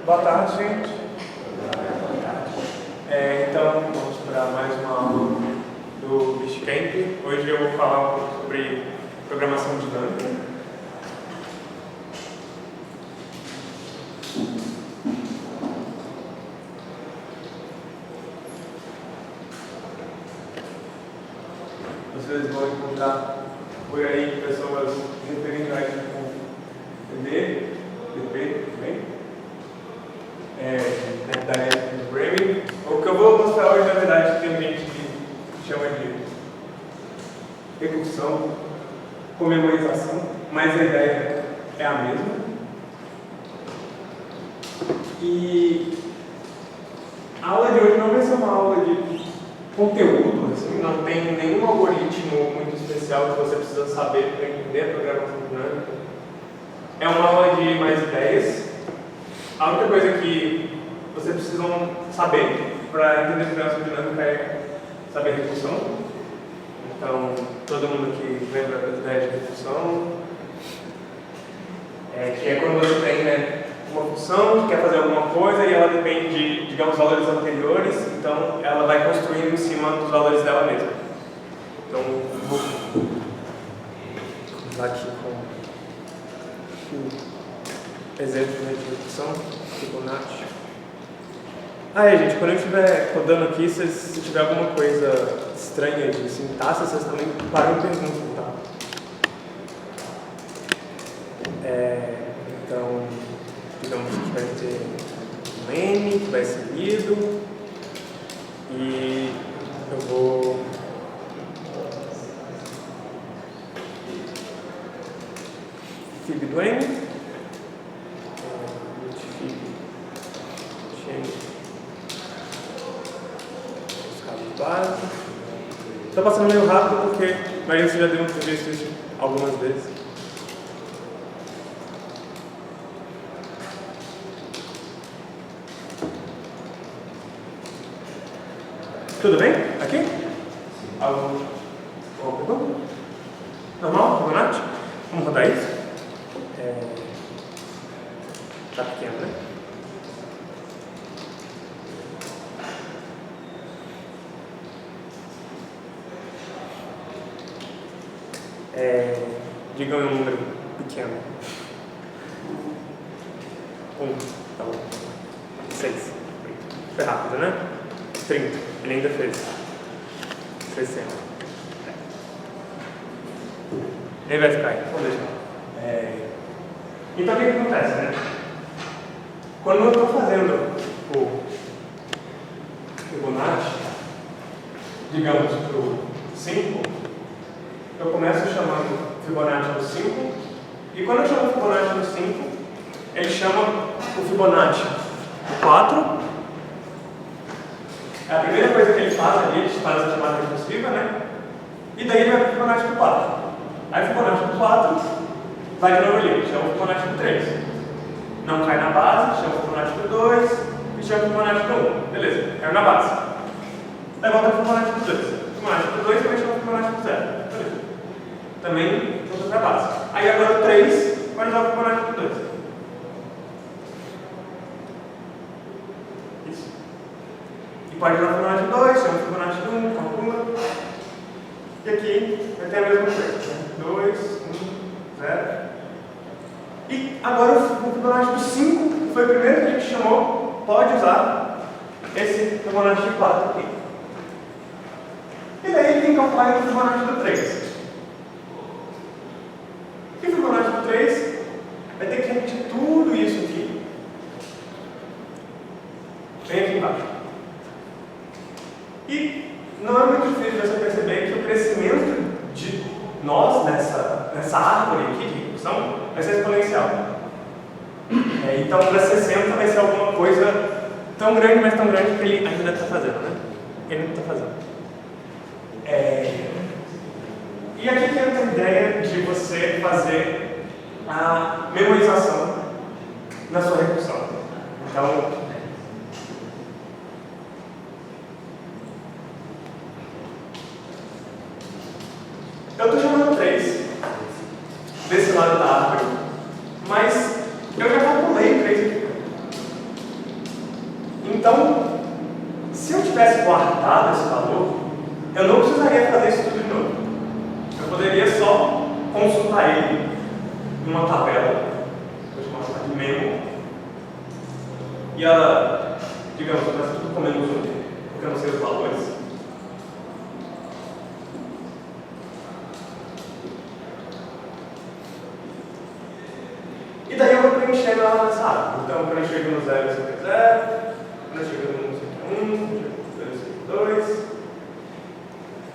Boa tarde, gente. Então, vamos para mais uma aula do Bishcamp. Hoje eu vou falar um pouco sobre programação dinâmica. Vocês vão encontrar por aí pessoas referindo a isso como DD, DP também. Da área do Programming. O que eu vou mostrar hoje, na verdade, tem gente que chama de recursão, com memorização, mas a ideia é a mesma. E a aula de hoje não vai ser uma aula de conteúdo, assim, não tem nenhum algoritmo muito especial que você precisa saber para entender a programação dinâmica. É uma aula de mais ideias. A única coisa que vocês precisam saber para entender a programação dinâmica é saber recursão. Então, todo mundo aqui lembra das ideias de recursão, que é quando você tem uma função que quer fazer alguma coisa e ela depende de, digamos, valores anteriores, então ela vai construindo em cima dos valores dela mesma. Então, vou começar aqui com o exemplo de recursão, Fibonacci. Gente, quando eu estiver rodando aqui, se tiver alguma coisa estranha de sintaxe, vocês também param e perguntam, tá? Então, digamos que vai ter um N que vai ser lido e eu vou fib do N, estou passando meio rápido porque a maioria já deu visto isso algumas vezes. Tudo bem? Aqui? Alguma pergunta? Normal? Fibonacci? Vamos rodar isso? Tá pequeno, né? Diga um número pequeno. 1, tá bom. 6. Foi rápido, né? 30. Ele ainda fez. 60. Ele vai ficar aí. Vamos deixar. Então o que acontece, né? Quando eu estou fazendo o Fibonacci, digamos para o 5, eu começo chamando Fibonacci no 5, e quando eu chamo o Fibonacci no 5, ele chama o Fibonacci no 4. É a primeira coisa que ele faz ali, ele faz a chamada recursiva, né? E daí ele vai para o Fibonacci no 4. Aí o Fibonacci no 4 vai de novo ali, chama o Fibonacci no 3. Não cai na base, chama o Fibonacci no 2 e chama o Fibonacci no 1. Beleza, caiu na base. Aí volta para o Fibonacci no 2. O Fibonacci no 2 também chama o Fibonacci no 0. Beleza. Também volta para a base. Aí agora o 3 vai usar o Fibonacci no 2. Isso. E pode usar o Fibonacci no 2, chama o Fibonacci no 1, calcula. E aqui vai ter a mesma coisa. 2, 1, 0. E agora o Fibonacci do 5, que foi o primeiro que a gente chamou, pode usar esse Fibonacci de 4 aqui. E daí tem que calcular o Fibonacci do 3. E o Fibonacci do 3 vai ter que repetir tudo isso aqui, bem aqui embaixo. E não é muito difícil você perceber que o crescimento de nós nessa árvore aqui de recursão vai ser exponencial. Então, para 60 vai ser alguma coisa tão grande, mas tão grande que ele ainda está fazendo, né? Ele não está fazendo. E aqui que entra a ideia de você fazer a memorização na sua recursão. Então, eu estou chamando 3 desse lado da árvore, mas eu já calculei 3 aqui. e ela, digamos, começa tudo com menos 1, porque eu não sei os valores. E daí eu vou preenchendo ela nessa árvore. Então, quando eu chego no 0, eu sei que é 0. Quando eu chego no 1, eu sei que é 1. Quando eu chego no 2, eu sei que é 2.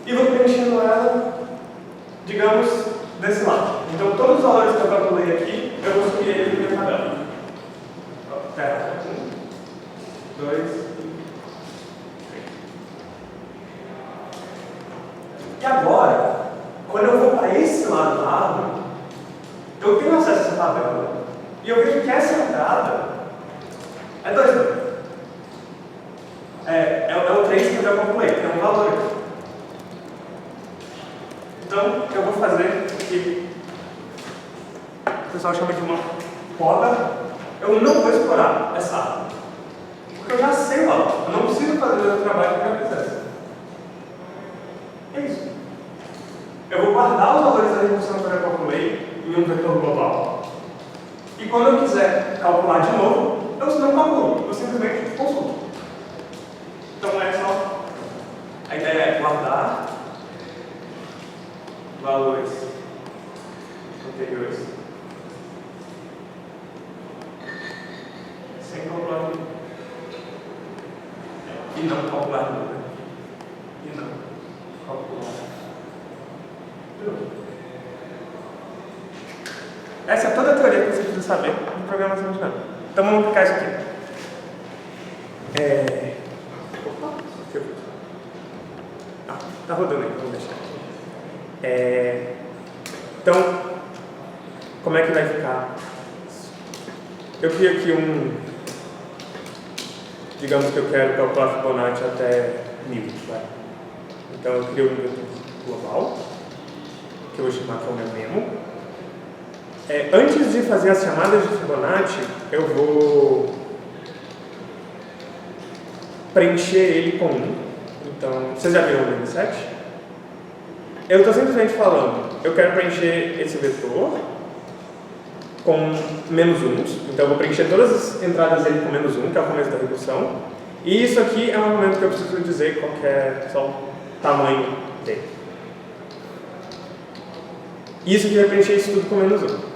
E vou preenchendo ela, digamos, desse lado. Então, todos os valores que eu calculei aqui, eu vou subir eles na minha tabela. Terra, 1, 2 e 3. E agora, quando eu vou para esse lado da árvore, eu tenho acesso a essa tabela e eu vejo que essa entrada é 2. É o 3 que eu já calculei, que é um valor aqui. Então, eu vou fazer o que o pessoal chama de uma poda. Eu não vou explorar essa árvore, porque eu já sei o valor. Eu não preciso fazer o trabalho que eu já fizesse. É isso. Eu vou guardar os valores da recursão que eu já calculei em um vetor global. E quando eu quiser calcular de novo, eu não calculo, eu simplesmente consulto. Então é só. A ideia é guardar valores anteriores sem calcular de novo. E não calcular de novo. E não calcular de novo. Essa é toda a teoria que você precisa saber de programação dinâmica. Então vamos aplicar isso aqui. Tá rodando aí, vamos deixar aqui. Então, como é que vai ficar? Eu crio aqui digamos que eu quero calcular Fibonacci até 1000, vai. Então eu crio um vetor global, que eu vou chamar que é o meu memo. Antes de fazer as chamadas de Fibonacci, eu vou preencher ele com 1. Então, vocês já viram o memo 7? Eu estou simplesmente falando, eu quero preencher esse vetor com menos 1. Então, eu vou preencher todas as entradas dele com menos 1, que é o começo da recursão. E isso aqui é um argumento que eu preciso dizer qual que é só o tamanho dele. E isso aqui vai preencher isso tudo com menos 1.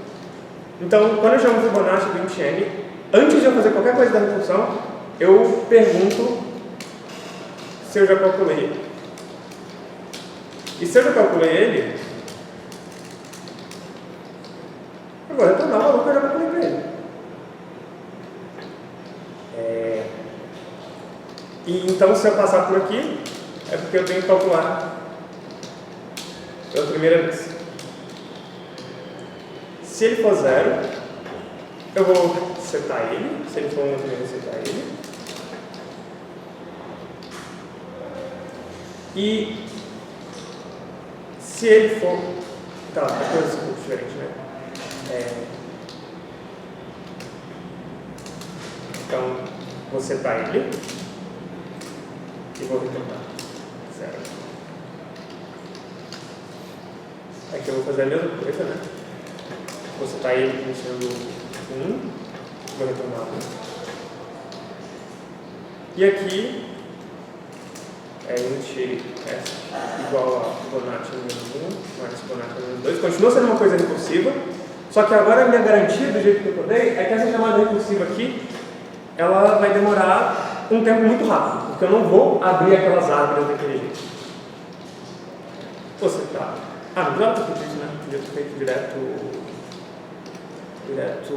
Então, quando eu chamo Fibonacci do int n, antes de eu fazer qualquer coisa da recursão, eu pergunto se eu já calculei ele. E se eu já calculei ele, eu vou retornar o valor que eu já calculei para ele. E então, se eu passar por aqui, é porque eu tenho que calcular pela primeira vez. Se ele for 0, eu vou setar ele. Se ele for 1, eu também vou setar ele. E se ele for... Tá, é coisa diferente, né? Então, vou setar ele. E vou retornar 0. Aqui eu vou fazer a mesma coisa, né? Vou setar ele iniciando 1, vou retornar 1. E aqui é int s igual a Fibonacci menos 1 mais Fibonacci menos 2. Continua sendo uma coisa recursiva, só que agora a minha garantia do jeito que eu codei é que essa chamada recursiva aqui, ela vai demorar um tempo muito rápido, porque eu não vou abrir aquelas árvores daquele jeito. Vou setar. Não precisava ter feito isso, né? Podia ter feito direto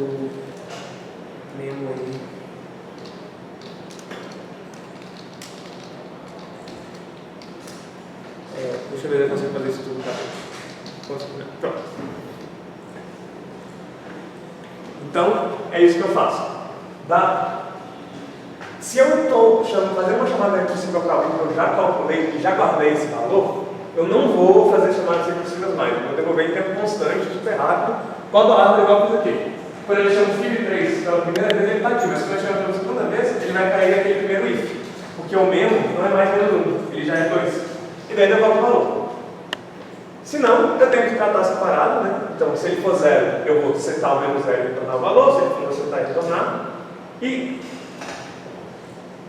memo aí. Deixa eu ver se eu consigo fazer isso tudo rapidamente. Pronto. Então, é isso que eu faço. Se eu estou fazendo uma chamada recursiva para algo que eu já calculei e já guardei esse valor, eu não vou fazer chamadas recursivas mais. Eu vou devolver em tempo constante, super rápido, quando a árvore igual eu fiz aqui. Quando ele chama o fib 3 pela primeira vez, ele está aqui, mas quando ele chama pela segunda vez, ele vai cair naquele primeiro if. Porque o memo não é mais menos 1, ele já é 2. E daí devolve o valor. Se não, eu tenho que tratar separado, né? Então, se ele for 0, eu vou setar o menos 0 e retornar o valor. Se ele for setar e retornar. E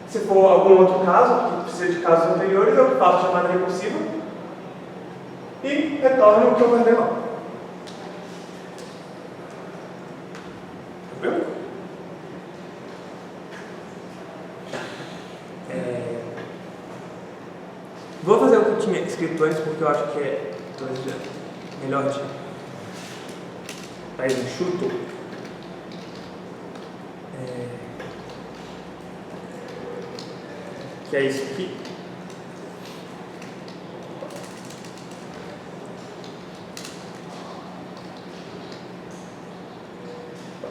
Se for algum outro caso, que precisa de casos anteriores, eu faço a chamada recursiva e retorno o que eu guardei lá. Entendeu? Vou fazer o que eu tinha escrito antes, porque eu acho que é melhor de mais enxuto. Que é isso aqui.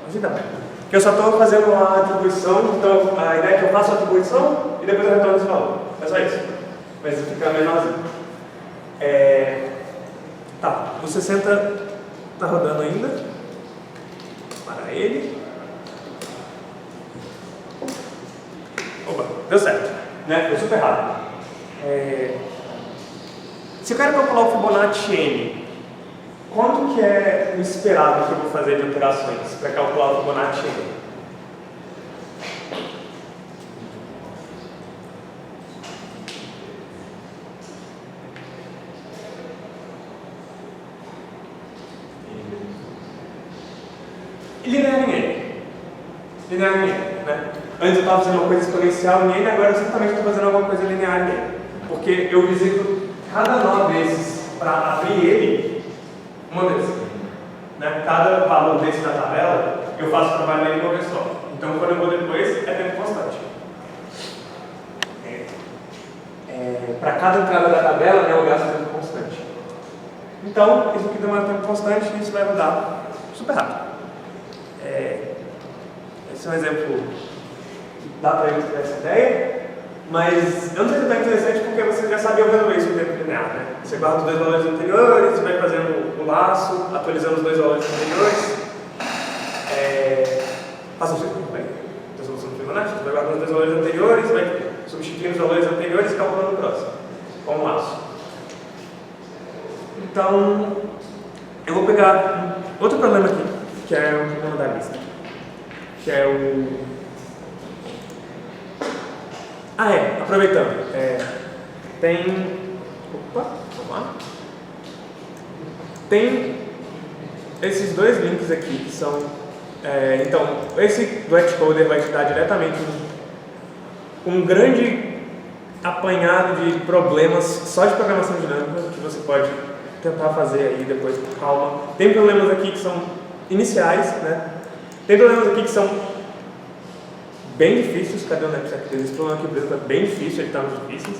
Assim tá bem. Que eu só estou fazendo uma atribuição, então a ideia é que eu faço a atribuição e depois eu retorno esse valor. É só isso. Mas fica menorzinho. Tá, o 60 está rodando ainda. Para ele. Opa, deu certo. Né? Foi super rápido. Se eu quero calcular o Fibonacci N, quanto que é o esperado que eu vou fazer de operações para calcular o Fibonacci N? Linear em N. Linear em N, né? Antes eu estava fazendo uma coisa exponencial em N, agora eu certamente estou fazendo alguma coisa linear em N. Porque eu visito cada nó desses para abrir ele uma vez. Né? Cada valor desse da tabela, eu faço trabalho nele uma vez só. Então, quando eu vou depois, é tempo constante. Para cada entrada da tabela, né, eu gasto tempo constante. Então, isso aqui demora tempo constante e isso vai mudar super rápido. Esse é um exemplo que dá para ilustrar essa ideia, mas eu não sei se é tão interessante porque você já sabia resolver isso em tempo linear. Né? Você guarda os dois valores anteriores, vai fazendo o laço, atualizando os dois valores anteriores. Faz um ciclo também. A solução do Fibonacci, você vai guardando os dois valores anteriores, vai substituindo os valores anteriores e calculando o próximo, com um laço. Então, eu vou pegar outro problema aqui, que é o problema da lista. Que é o... aproveitando. Tem... Opa, vamos lá. Tem esses dois links aqui que são... então, esse do Xcoder vai te dar diretamente um grande apanhado de problemas só de programação dinâmica que você pode tentar fazer aí depois com calma. Tem problemas aqui que são iniciais, né? Tem problemas aqui que são bem difíceis. Cadê o NapSec? Esse problema aqui, por exemplo, é bem difícil, ele está muito difícil.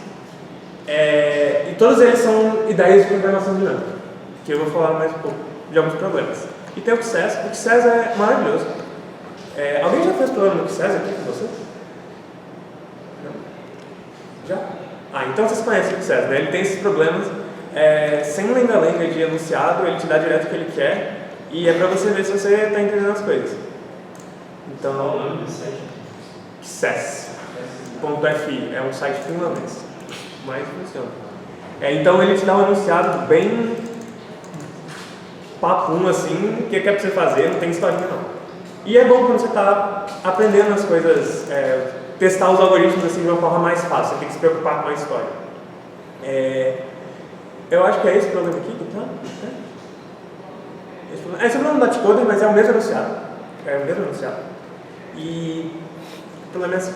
E todos eles são ideias de programação dinâmica, que eu vou falar mais um pouco de alguns problemas. E tem o XSES. O XSES é maravilhoso. Alguém já fez problema no XSES aqui com você? Não? Já? Então vocês conhecem o XSES, né? Ele tem esses problemas sem lenga-lenga de enunciado, ele te dá direto o que ele quer e é para você ver se você está entendendo as coisas. Então, o nome do site? XSES.fi, é um site finlandês, mas funciona. Então ele te dá um enunciado bem papum assim, o que é para você fazer, não tem historinha não. E é bom quando você está aprendendo as coisas, testar os algoritmos assim de uma forma mais fácil, você tem que se preocupar com a história. Eu acho que é esse problema aqui, então. Esse é o problema do Xcoder, mas é o mesmo enunciado. E o problema é assim.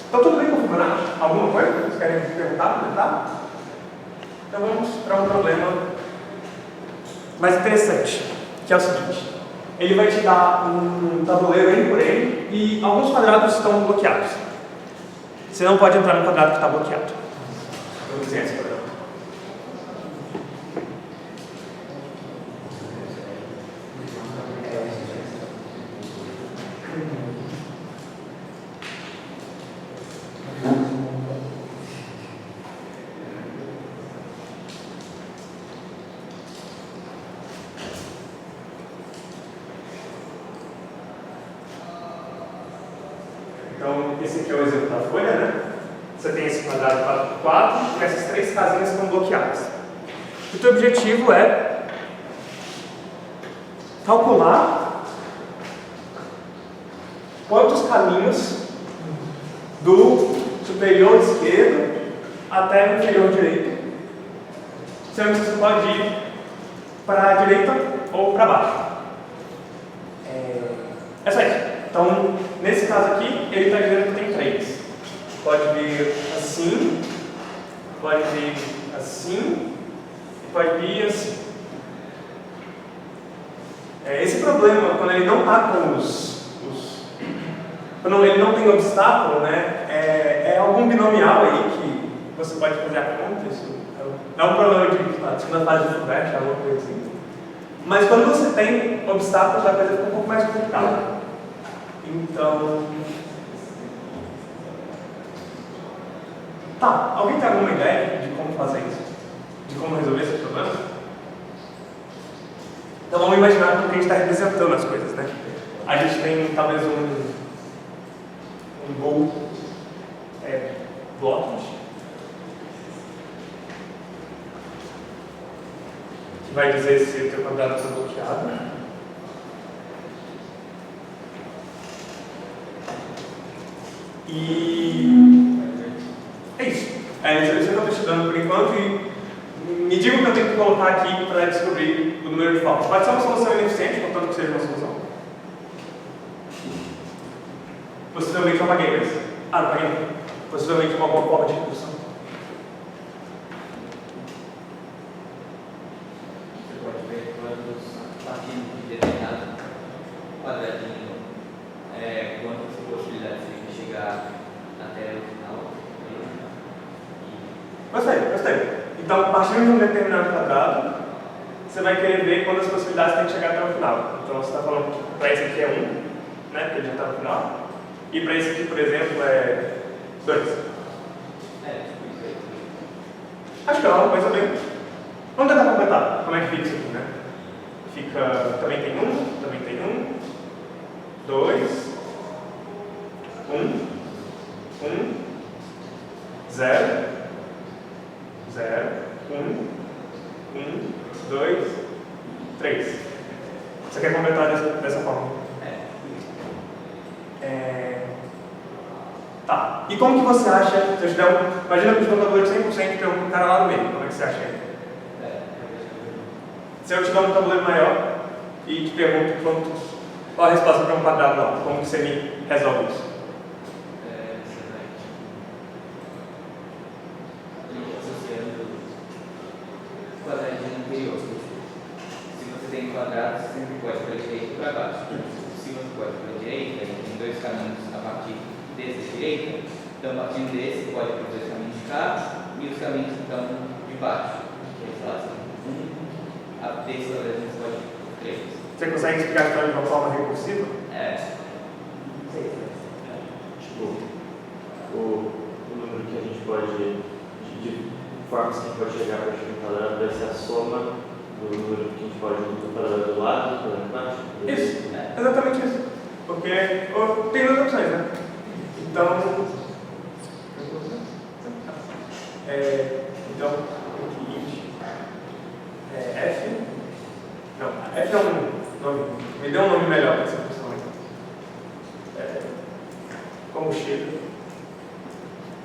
Então tudo bem com o Fibonacci? Alguma coisa que vocês querem perguntar, comentar? Então vamos para um problema mais interessante, que é o seguinte. Ele vai te dar um tabuleiro N por N e alguns quadrados estão bloqueados. Você não pode entrar no quadrado que está bloqueado. Eu vou desenhar esse quadrado. Então, esse aqui é o exemplo da folha, né? Você tem esse quadrado 4 por 4 e essas três casinhas estão bloqueadas. O teu objetivo é calcular quantos caminhos do superior esquerdo até o inferior direito, sendo que você pode ir para a direita ou para baixo. É só isso. Então, nesse caso aqui, ele está dizendo que tem 3. Pode vir assim, pode vir assim e pode vir assim. Esse problema, quando ele não está com quando ele não tem obstáculo, né, é algum binomial aí que você pode fazer a conta. Isso é um problema de segunda fase de Fulbright, alguma coisa assim. Mas quando você tem obstáculos, a coisa fica um pouco mais complicada. Então... Tá, alguém tem alguma ideia de como fazer isso? De como resolver esse problema? Então vamos imaginar como que a gente está representando as coisas, né? A gente tem talvez um blocos que vai dizer se o teu quadrado está bloqueado. E é isso. Isso é isso que eu estou estudando por enquanto e me diga o que eu tenho que colocar aqui para descobrir o número de faltas. Pode ser uma solução ineficiente, contanto que seja uma solução. Possivelmente eu apaguei isso. Não apaguei. Possivelmente uma boa forma de redução. Você pode ver quantos, partindo de determinado quadradinho, quantas possibilidades tem de chegar até o final. Gostei. Então, partindo de um determinado quadrado, você vai querer ver quantas possibilidades tem de chegar até o final. Então, você está falando que para esse aqui é 1, né, porque ele já está no final. E para esse aqui, por exemplo, é 2. Acho que é uma coisa bem... Vamos tentar completar. Como é que fica isso aqui, né? Fica... Também tem 1, 2, 1, 0, 0, 1, 2, 3. Você quer completar dessa forma? Tá. E como que você acha, se eu te der imagina que o computador de 100% tem um cara lá no meio, como é que você acha ele? Se eu te dar um tabuleiro maior e te pergunto qual a resposta para um quadrado lá, como que você me resolve isso? Associando o quadradinho anterior. Se você tem quadrados, você sempre pode para a direita e para baixo. Se você pode para a direita, tem 2 caminhos a partir desse direita, então partindo desse pode para os 2 caminhos de cá e os caminhos então de baixo, que eles fazem desse quadradinho você pode por 3. Você consegue explicar então de uma forma recursiva? Não sei. Tipo, o número que a gente pode, de formas que a gente pode chegar para o quadrado vai ser a soma do número que a gente pode do quadrado do lado e do quadrado de baixo. Isso, exatamente isso. Porque tem 2 opções, né? Então, o seguinte, F, não, F é um nome, me dê um nome melhor para essa função aí. Combustível,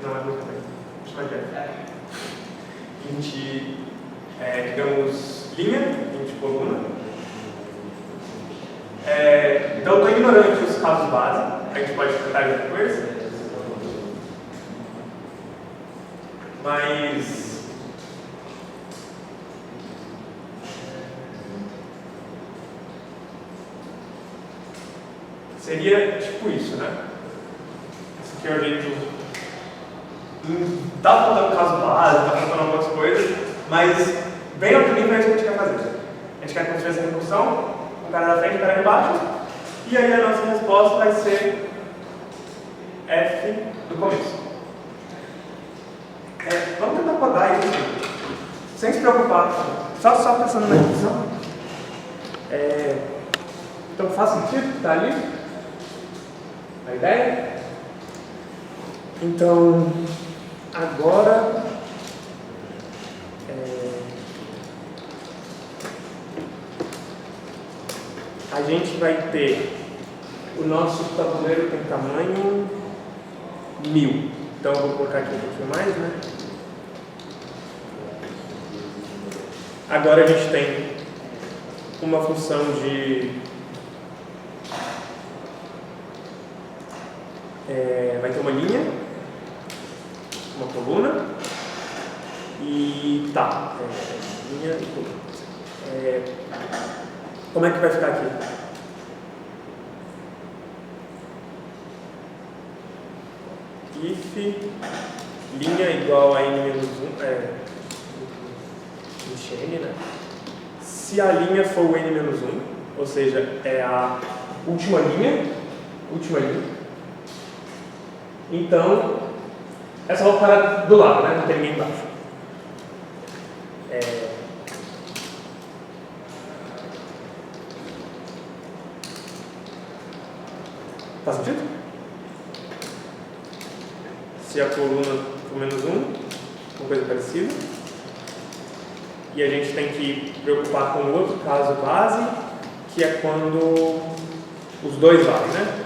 não é muito bem, chama de F. 20, digamos, linha, 20 coluna. Então, eu estou ignorando os casos base, a gente pode tratar depois. Mas seria tipo isso, né? Esse aqui é o jeito. Tá faltando caso base, tá faltando algumas coisas, mas bem ao nível é isso que a gente quer fazer. A gente quer construir essa recursão, um cara na frente, um cara embaixo, e aí a nossa resposta vai ser F do começo. Vamos tentar codar isso sem se preocupar, só pensando na redução. Então faz sentido que está ali? A ideia? Então, agora a gente vai ter o nosso tabuleiro tem tamanho 1000. Então, eu vou colocar aqui um pouquinho mais, né? Agora a gente tem uma função de... vai ter uma linha, uma coluna e tá, linha e coluna. Como é que vai ficar aqui? If linha igual a n-1, n, né? Se a linha for o n-1, ou seja, é a última linha, então é só parar do lado, né? Não tem ninguém embaixo. Faz sentido? Se a coluna for -1, uma coisa parecida. E a gente tem que preocupar com o outro caso base, que é quando os dois valem, né?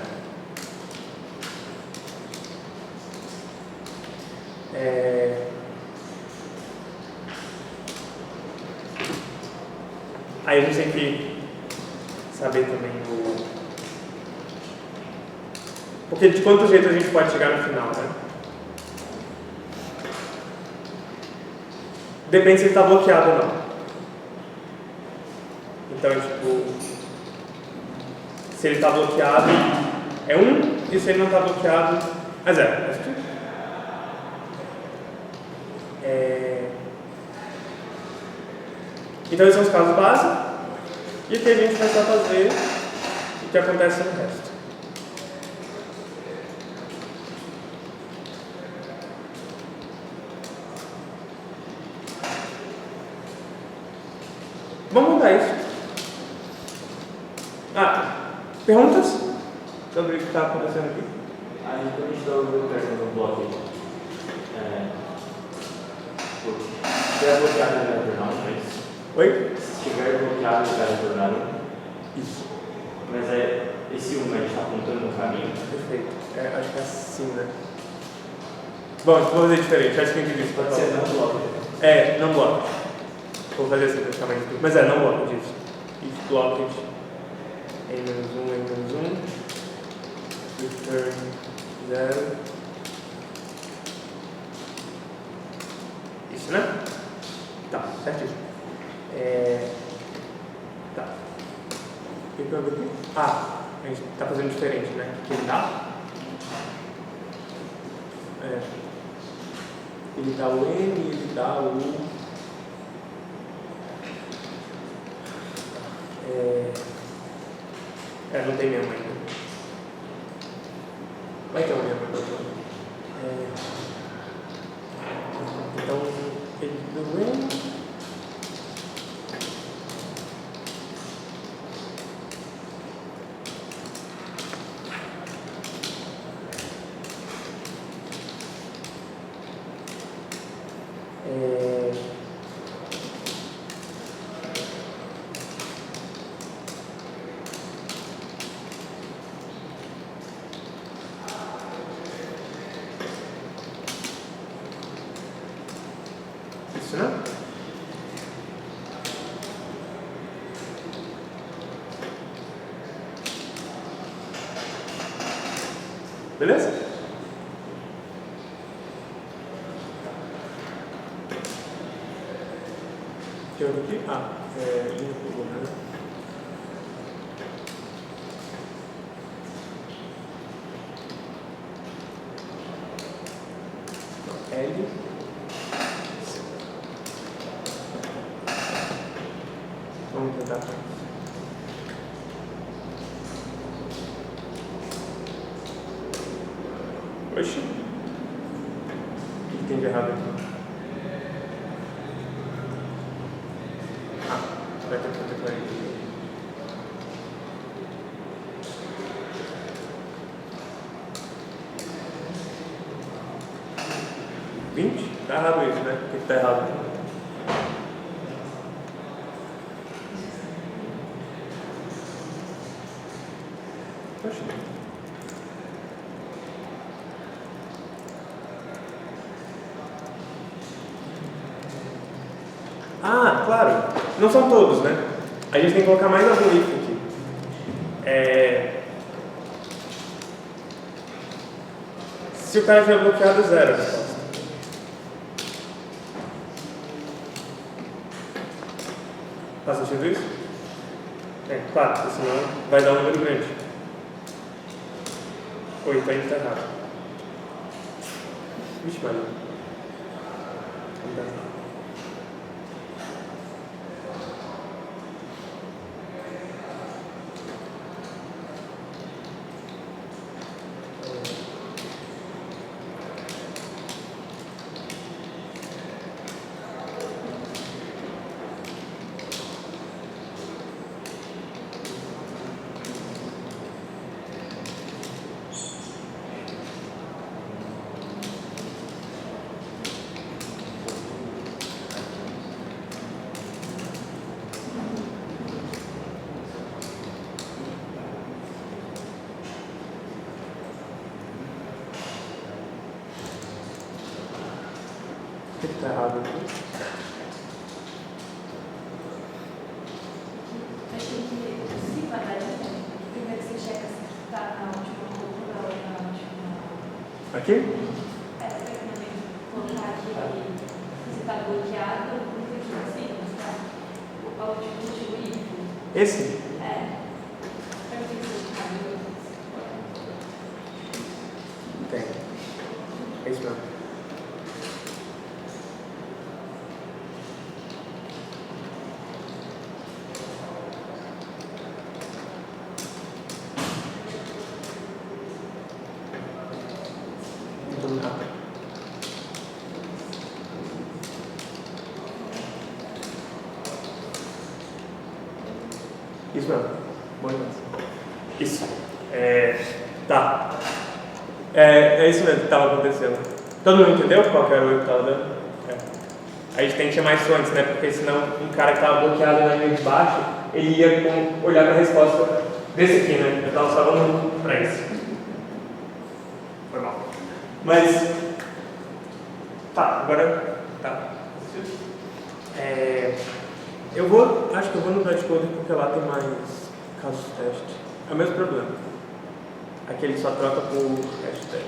Aí a gente tem que saber também porque de quantos jeitos a gente pode chegar no final, né? Depende se ele está bloqueado ou não. Então, tipo, se ele está bloqueado é 1, e se ele não está bloqueado é 0. Então, esses são os casos base. E aqui a gente vai só fazer o que acontece no resto. Vamos mudar isso. Perguntas sobre o que está acontecendo aqui? Aí, quando a gente está perto do bloco, se estiver bloqueado, ele vai retornar 1, não é isso? Oi? Se estiver bloqueado, ele vai retornar 1. Isso. Mas esse 1 a gente está apontando no caminho. Perfeito. Acho que é assim, né? Bom, vou fazer diferente. Acho que eu entendi. Pode ser não bloco. Não bloco. Vou fazer assim praticamente. Mas não bloco disso. If blocked n-1, return 0. Isso, né? Tá, certíssimo. Tá. O que eu vi aqui? A gente tá fazendo diferente, né? O que ele dá? Ele dá o N, ele dá o... não tem mesmo ainda. Vai ter um mesmo ainda. Então, ele deu N. Isso, né? Beleza? Tem outro aqui? Linha coluna, né? L. Vamos tentar com isso. Oxi. O que tem de errado aqui? Vai ter que fazer 40. Tá errado isso, né? O que tá errado? Poxa. claro. Não são todos, né? A gente tem que colocar mais algum if aqui. Se o cara tiver bloqueado, 0 a resposta. Faz sentido isso? Claro, porque senão vai dar um número grande. Ou então a gente está errado. Vixe, Maria. Não dá. O que está errado aqui? Acho que se parar de tempo, primeiro você checa se está na última coluna ou na última. Aqui? Vai colocar aqui se está bloqueado, muito aqui em cima, tá? O último if. Esse? Para que você está Tem. É isso mesmo. Muito rápido. Isso mesmo. Bom demais. Isso. Tá. É isso mesmo que estava acontecendo. Todo mundo entendeu qual que era o erro que estava dando? A gente tem que chamar isso antes, né? Porque senão um cara que estava bloqueado na linha de baixo, ele ia olhar para a resposta desse aqui, né? Eu estava falando para isso. Foi mal. Mas, tá, agora, tá. Acho que eu vou no Bytecode porque lá tem mais casos de teste. É o mesmo problema. Aqui ele só troca por hashtag.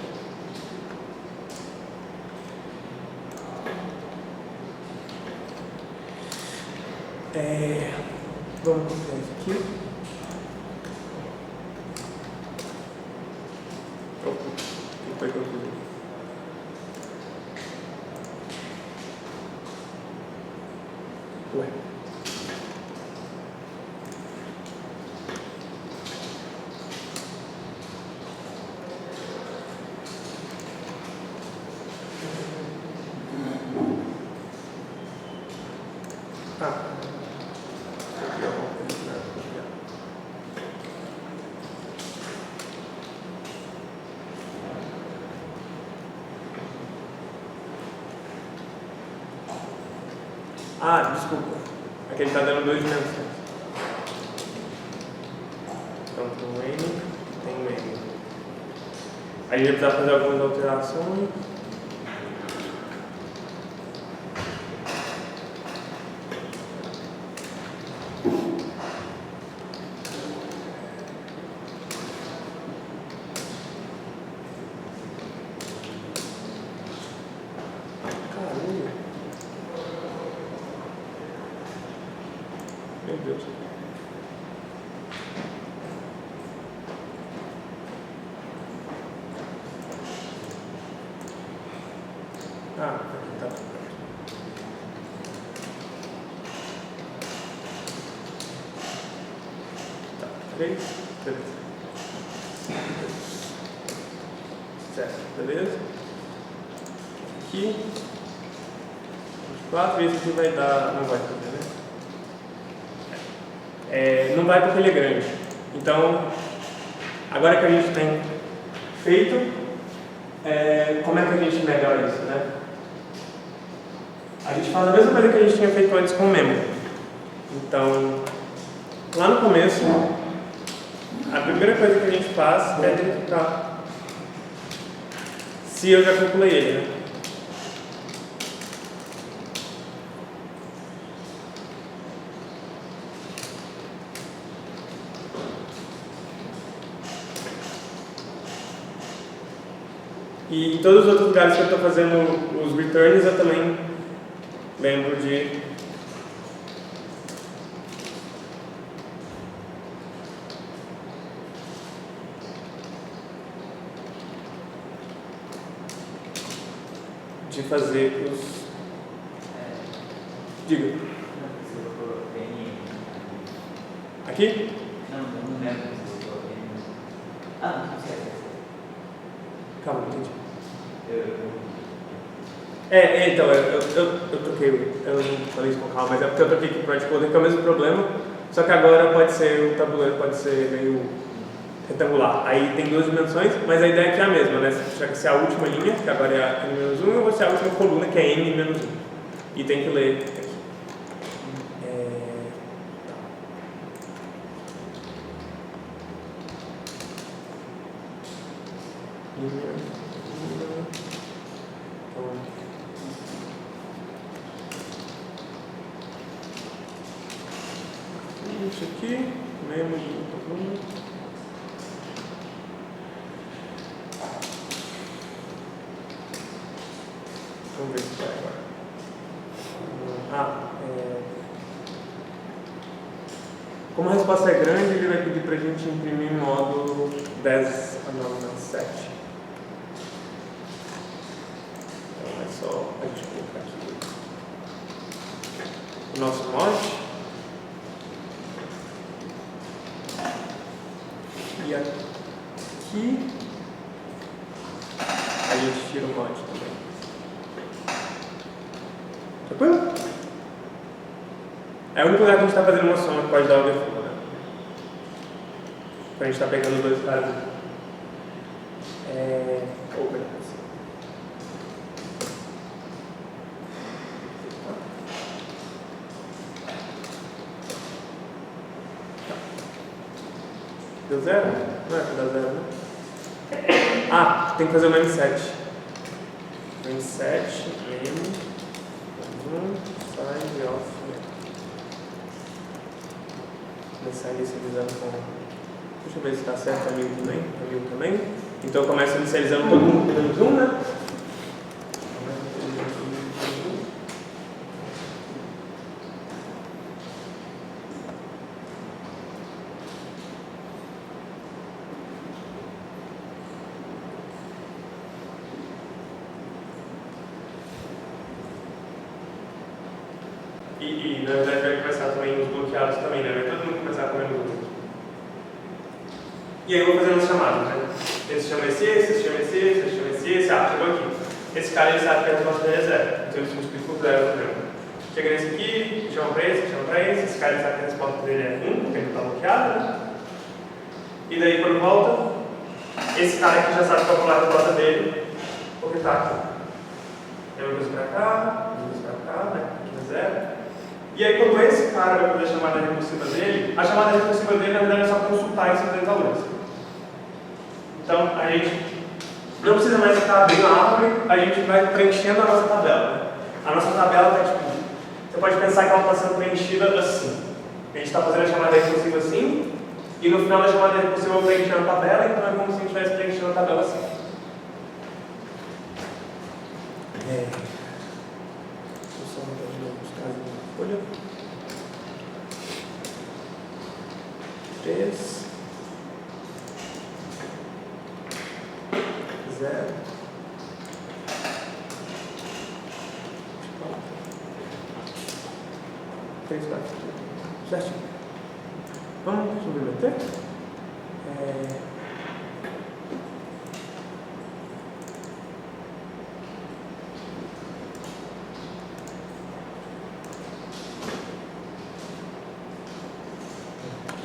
Vamos copiar isso aqui. Opa, o que foi que eu fiz? Ué. Desculpa. Aqui ele está dando 2 dimensões. Então tem um N e tem um N. Aí a gente vai precisar fazer algumas alterações. Meu Deus. Aqui tá. Tá, 3, beleza. Certo, beleza. Aqui. 4, esse aqui vai dar. Não vai fazer, né? Não vai porque ele é grande. Então, agora que a gente tem feito, como é que a gente melhora isso, né? A gente faz a mesma coisa que a gente tinha feito antes com o memo. Então, lá no começo, a primeira coisa que a gente faz é verificar se eu já calculei ele, né? E em todos os outros lugares que eu estou fazendo os returns, eu também lembro de fazer os... Diga. Você colocou N. Aqui? Não lembro se você colocou N. Não sei. Calma, não entendi. Eu Então, eu troquei, eu não falei isso com calma, mas é porque eu troquei aqui para o Articulador, que é o mesmo problema, só que agora pode ser, o tabuleiro pode ser meio retangular. Aí tem duas dimensões, mas a ideia aqui é a mesma, né? Se é a última linha, que agora é a N-1, ou se é a última coluna, que é N-1. E tem que ler aqui. Isso aqui, mesmo de coluna. Vamos ver se vai agora. Como a resposta é grande, ele vai pedir para a gente imprimir em módulo 10 a 9 na 7. Então é só a gente colocar aqui o nosso mod. E aqui a gente tira o mod também. Tranquilo? É o único lugar que a gente está fazendo uma soma que pode dar o default, né? A gente está pegando os dois caras. Deu zero? Não é que dá zero, né? Tem que fazer o M7. M7, sign off. Começar a inicializando com... Deixa eu ver se está certo a mil também. Então eu começo inicializando todo mundo com menos 1, né? E na verdade vai começar também os bloqueados também, né? Vai todo mundo começar com menos 1. E aí eu vou fazendo as chamadas, né? Esse chama esse chama esse. Chegou aqui. Esse cara ele sabe que a resposta dele é zero. Então ele se multiplica por zero no problema. Chega nesse aqui, chama pra esse. Esse cara ele sabe que a resposta dele é 1, porque ele não está bloqueado, né? E daí quando volta, esse cara aqui já sabe calcular a resposta dele, porque está aqui. Eu vou pra cá, né? Aqui é zero. E aí, quando esse cara vai fazer a chamada recursiva dele, a chamada recursiva dele, na verdade, é só consultar esses três valores. Então, a gente não precisa mais ficar abrindo a árvore, a gente vai preenchendo a nossa tabela. Né? A nossa tabela está tipo... Você pode pensar que ela está sendo preenchida assim. A gente está fazendo a chamada recursiva assim, e no final da chamada recursiva eu preenchendo a tabela, então é como se a gente estivesse preenchendo a tabela assim. Folha 3 0 3 4 certinho. Vamos submeter?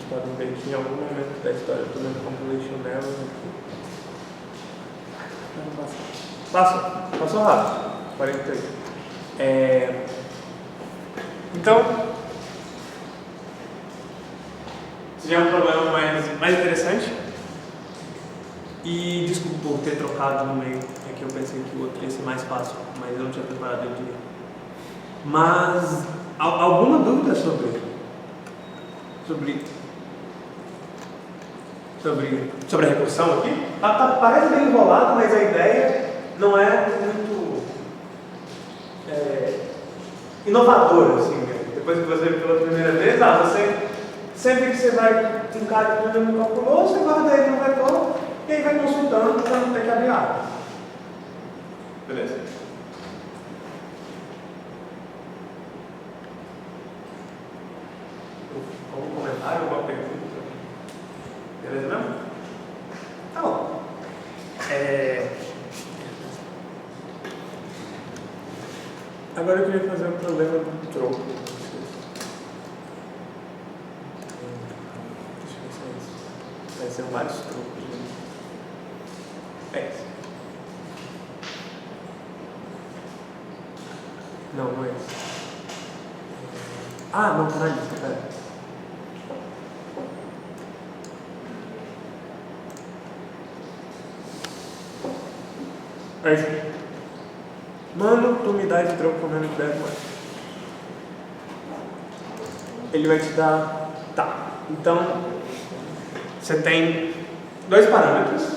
Podem ver que em algum momento da história eu estou dando compilation error aqui. Passou rápido. 48. Então, esse já é um problema mais interessante. E desculpa por ter trocado no meio. É que eu pensei que o outro ia ser mais fácil, mas eu não tinha preparado ele direito. Mas, alguma dúvida sobre a recursão aqui? Parece bem enrolado, mas a ideia não é muito inovador, assim, né? Depois que você viu pela primeira vez, você, sempre que você vai com um cara que ainda não calculou, você guarda ele no vetor e aí vai consultando para não ter que abrir áreas. Beleza? Algum comentário, alguma pergunta? Beleza mesmo? Tá bom. Agora eu queria fazer um problema do troco. Deixa eu ver se é isso. Vai ser vários trocos. É isso. Não, não é isso. Ah, não, tá na lista, pera. É isso. Mano, tu me dá esse troco com menos de 10 moedas. Ele vai te dar... Tá. Então, você tem dois parâmetros,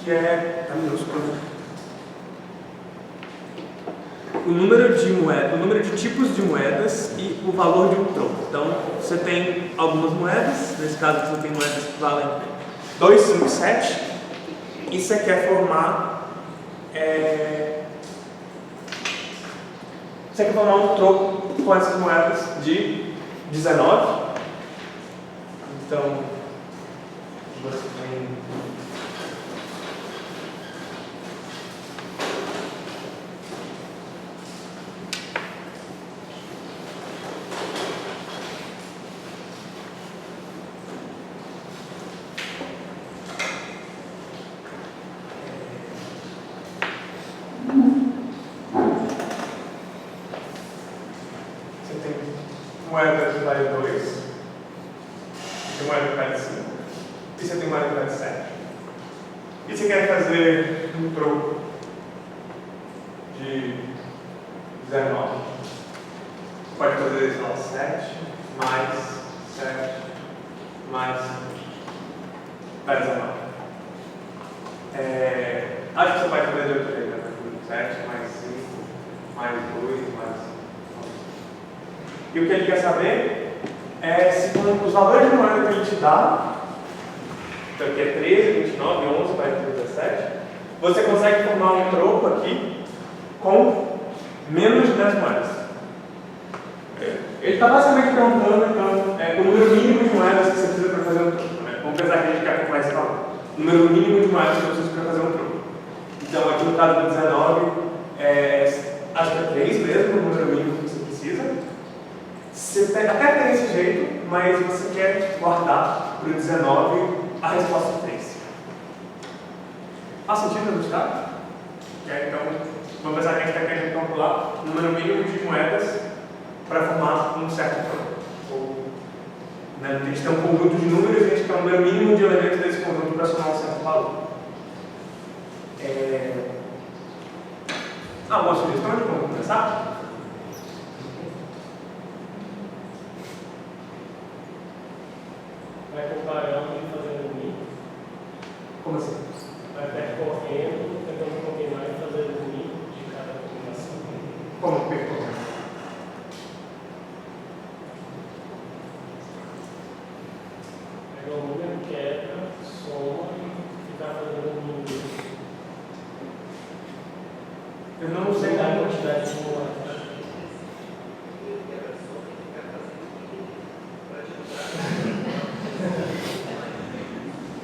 que é... Tá minúsculo. O número de moedas, o número de tipos de moedas e o valor de um troco. Então, você tem algumas moedas, nesse caso você tem moedas que valem 2, 5, 7, e você quer formar você quer formar um troco com essas moedas de 19. Então, você tem... moeda que vale 2, tem moeda que vale 5, e você tem moeda que vale 7. E você quer fazer um troco de 19. Pode fazer só 7 mais 7 mais 5. Dá 19. Acho que você pode fazer de outro jeito, né? 7 mais 5 mais 2 mais 5. E o que ele quer saber é se com os valores de moeda que ele te dá, então aqui é 13, 29, 11, 43, 17, você consegue formar um troco aqui com menos de 10 moedas. Ele está basicamente perguntando então, o número mínimo de moedas que você precisa para fazer um troco. Né? Vamos pensar que a gente quer comprar esse valor. O número mínimo de moedas que você precisa para fazer um troco. Então aqui no caso do 19, acho que é 3 mesmo, o número mínimo que você precisa. Você até tem esse jeito, mas você quer guardar para o 19 a resposta 3. Faz sentido ajustar? Então, vamos pensar que a gente está querendo calcular o número mínimo de moedas para formar um certo troco. Né? A gente tem um conjunto de números e a gente quer o número mínimo de elementos desse conjunto para somar um certo valor. Alguma sugestão de como começar? Vai comparando e fazendo o mínimo. Como assim? Vai percorrendo, tentando combinar e fazendo o mínimo de cada combinação. Como percorrer? Pega o número, quebra, soma e ficar fazendo o mínimo. Eu não sei a quantidade de moedas.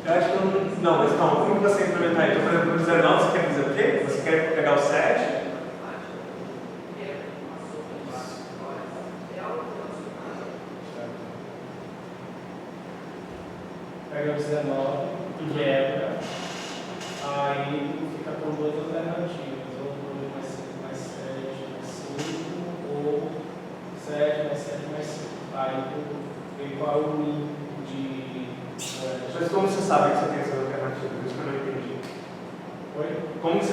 Eu acho que não, mas calma, como você implementar isso? Por exemplo, no 19 você quer fazer o quê? Você quer pegar o 7? Pega o 19, quebra, aí fica com duas alternativas, ou 2 mais 5 mais 7 mais 5, ou 7 mais 7 mais 5. Aí vê qual é o mínimo de moedas. Mas como você sabe que você tem essas alternativas? Isso que eu não entendi. Oi? Como você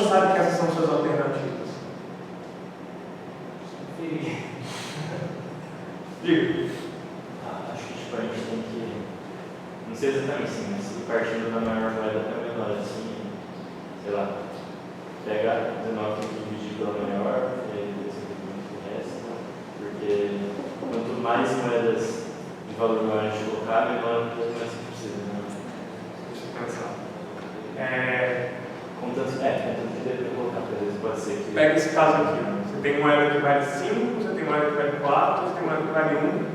sabe que essas são suas alternativas? Diga. Acho que tipo, a gente tem que. Não sei exatamente assim, mas partindo da maior moeda para a menor, assim, sei lá. pega 19 tem que dividir pela maior, e aí depois o resto, porque quanto mais moedas de valor maior a gente colocar, menor mais que precisa. Né? Deixa eu pensar. Contanto que deve colocar, porque às vezes pode ser que. Pega esse caso aqui. Você tem moeda que vale 5, você tem moeda que vale 4, você tem moeda que vale 1,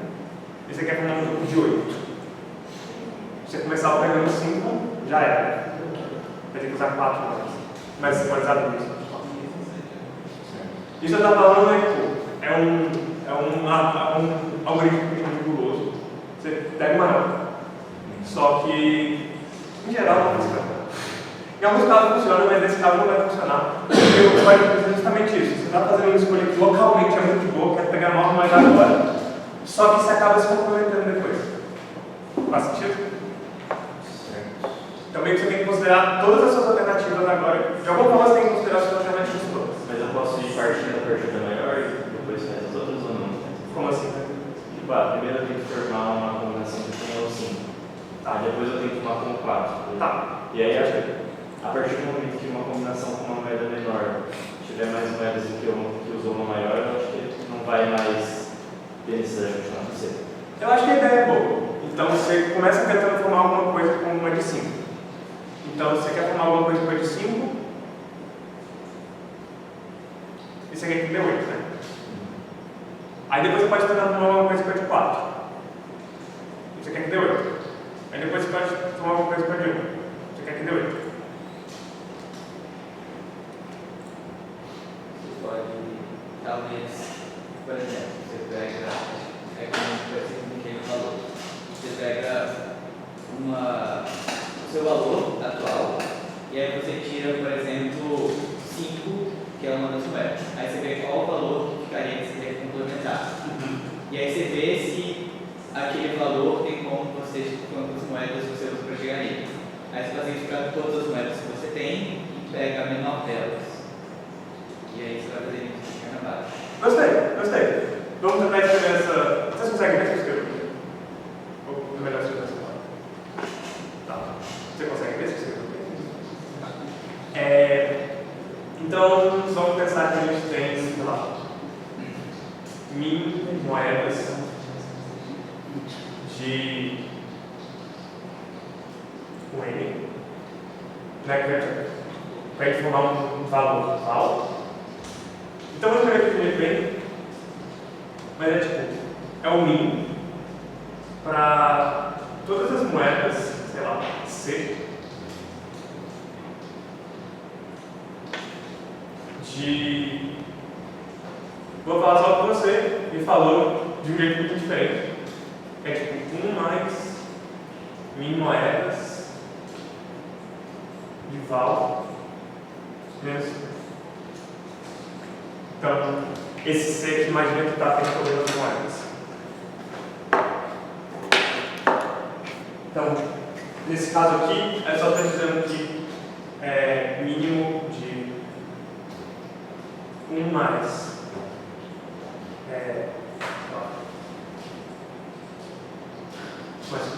e você quer formar um grupo de 8. Se você começar pegando 5, já era. Vai ter que usar 4 moedas. Mas você pode usar 2. Isso eu estou falando é um algoritmo rigoroso. Você pega uma nota. Só que, em geral, não funciona. Em alguns casos funciona, mas nesse caso não vai funcionar. Porque o código é justamente isso. Você está fazendo uma escolha que localmente é muito boa, quer pegar nova mais agora, só que você acaba se comprometendo depois. Faz sentido? Também você tem que considerar todas as suas alternativas agora. De alguma forma você tem que considerar as suas alternativas todas. Mas eu posso ir partindo da partida maior e depois fazer as outras ou não? Como assim? Tipo, primeiro eu tenho que formar uma combinação que tenha o 5. Tá, depois eu tenho que formar com o 4. Tá. E aí acho que a partir do momento que uma combinação com uma moeda menor tiver mais moedas do que uma que usou uma maior, eu acho que não vai mais ter necessidade de continuar com você. Eu acho que a ideia é boa. Então você começa tentando formar alguma coisa com uma de 5. Então você quer formar alguma coisa com uma de 5. E você quer que dê 8, né? Aí depois você pode tentar formar alguma coisa com a de 4. E você quer que dê 8. Aí depois você pode formar alguma coisa com a de 1. Você quer que dê 8. Pode, talvez, por exemplo, você pega, é como que ele falou, você pega o seu valor atual e aí você tira, por exemplo, 5, que é uma das moedas. Aí você vê qual o valor que ficaria que você tem que complementar. E aí você vê se aquele valor tem como quantas moedas você usa para chegar nele. Aí você faz isso para todas as moedas que você tem e pega a menor delas. E aí você vai fazer isso na base. Gostei. Vamos tentar escrever essa. Vocês conseguem ver se eu escrevo? Ou é melhor se eu escrever? Tá. Você consegue ver se eu escrevo? Então, vamos pensar que a gente tem, sei lá, 1000 moedas de um N, né? Para a gente formar um valor total. Então eu vou escrever aqui primeiro bem, mas é tipo, é o mínimo para todas as moedas, sei lá, C, de. Vou falar só para você, me falou de um jeito muito diferente. É tipo 1 mais 1000 moedas de val menos. Então, esse C aqui, imagina que está feito por as moedas. Então, nesse caso aqui, é só estar dizendo que é mínimo de 1 mais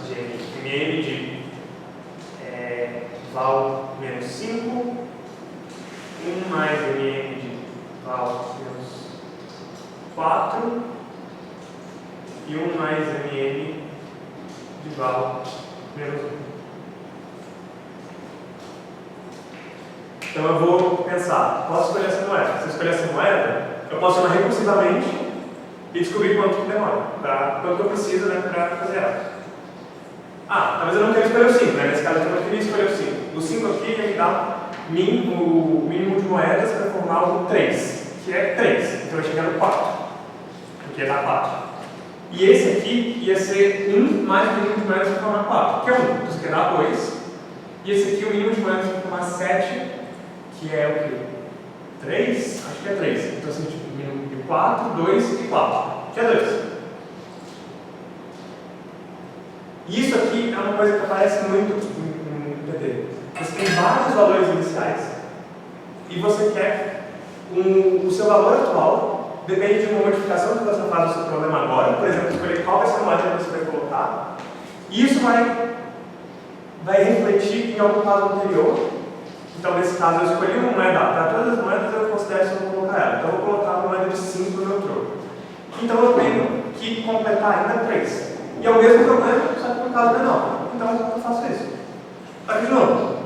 de MM de val menos 5, 1 mais MM de val menos 4 e 1 mais MM de val menos 1. Então eu vou pensar, posso escolher essa moeda? Se eu escolher essa moeda, eu posso chamar recursivamente e descobrir quanto que demora, quanto eu preciso, né, para fazer ela. Talvez eu não quero escolher o 5, né? Nesse caso eu não queria escolher o 5. O 5 aqui ia me dar o mínimo de moedas para formar o 3, que é 3. Então eu ia chegar no 4, porque ia dar 4. E esse aqui ia ser 1 mais o mínimo de moedas para formar 4, que é 1, então isso aqui ia dar 2. E esse aqui, o mínimo de moedas para formar 7, que é o quê? 3? Acho que é 3. Então assim, tipo, mínimo de 4, 2 e 4, que é 2. E isso aqui é uma coisa que aparece muito no PT. Você tem vários valores iniciais e você quer o seu valor atual depende de uma modificação que você faz no seu problema agora, por exemplo, escolher qual vai ser a moeda que você vai colocar, e isso vai refletir em algum caso anterior Então, nesse caso, eu escolhi uma moeda. Para todas as moedas, eu considero que eu vou colocar ela. Então, eu vou colocar uma moeda de 5 no meu troco. Então, eu tenho que completar ainda 3. E é o mesmo problema, só que por causa menor. Então, eu faço isso. Aqui de novo.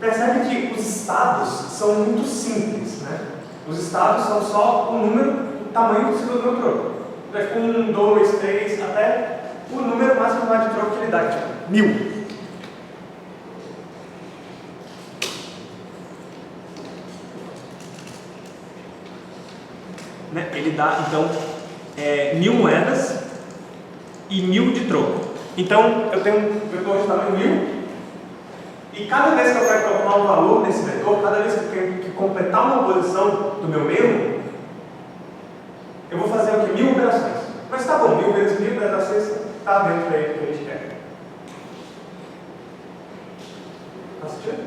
Percebe que os estados são muito simples, né? Os estados são só o número, o tamanho possível do meu troco. Vai ficar 1, 2, 3, até o número máximo de troco que ele dá, tipo 1000. Né? Ele dá, então, 1000 moedas e 1000 de troco. Então, eu tenho um vetor de tamanho 1000. E cada vez que eu quero calcular um valor nesse vetor, cada vez que eu tenho que completar uma posição do meu meio, eu vou fazer o que? 1000 operações. Mas tá bom, 1000 vezes 1000 operações está dentro aí do que a gente quer. Faz sentido?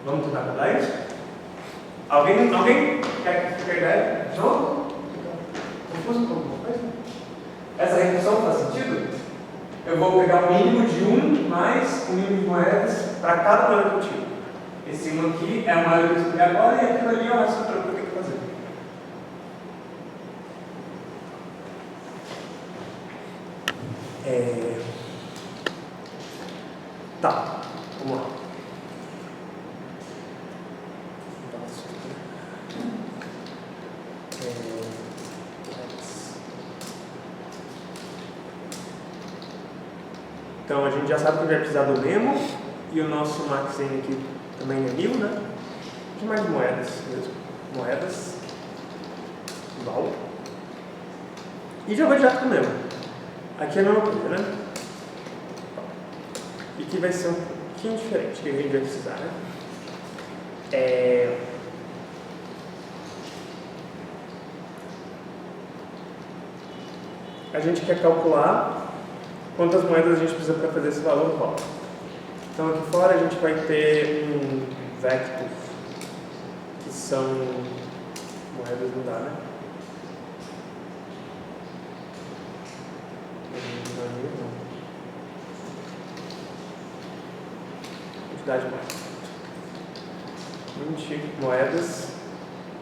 Vamos tentar mudar isso? Alguém quer a ideia? Não? Confuso com alguma coisa? Essa redução faz sentido? Eu vou pegar o mínimo de 1 mais o mínimo de moedas para cada moeda que eu tiro. Esse 1 aqui é a moeda que eu escolhi agora e aquilo ali é o resto do troco que eu tenho que fazer. Tá, vamos lá. Então a gente já sabe que vai precisar do memo e o nosso maxim aqui também é 1000, né? De mais moedas mesmo. Moedas. Val. E já vou direto com o memo. Aqui é a mesma coisa, né? E aqui vai ser um pouquinho diferente que a gente vai precisar, né? A gente quer calcular quantas moedas a gente precisa para fazer esse valor volta. Então aqui fora a gente vai ter um vector, que são moedas, não dá, né? Quantidade de moedas. 20 moedas,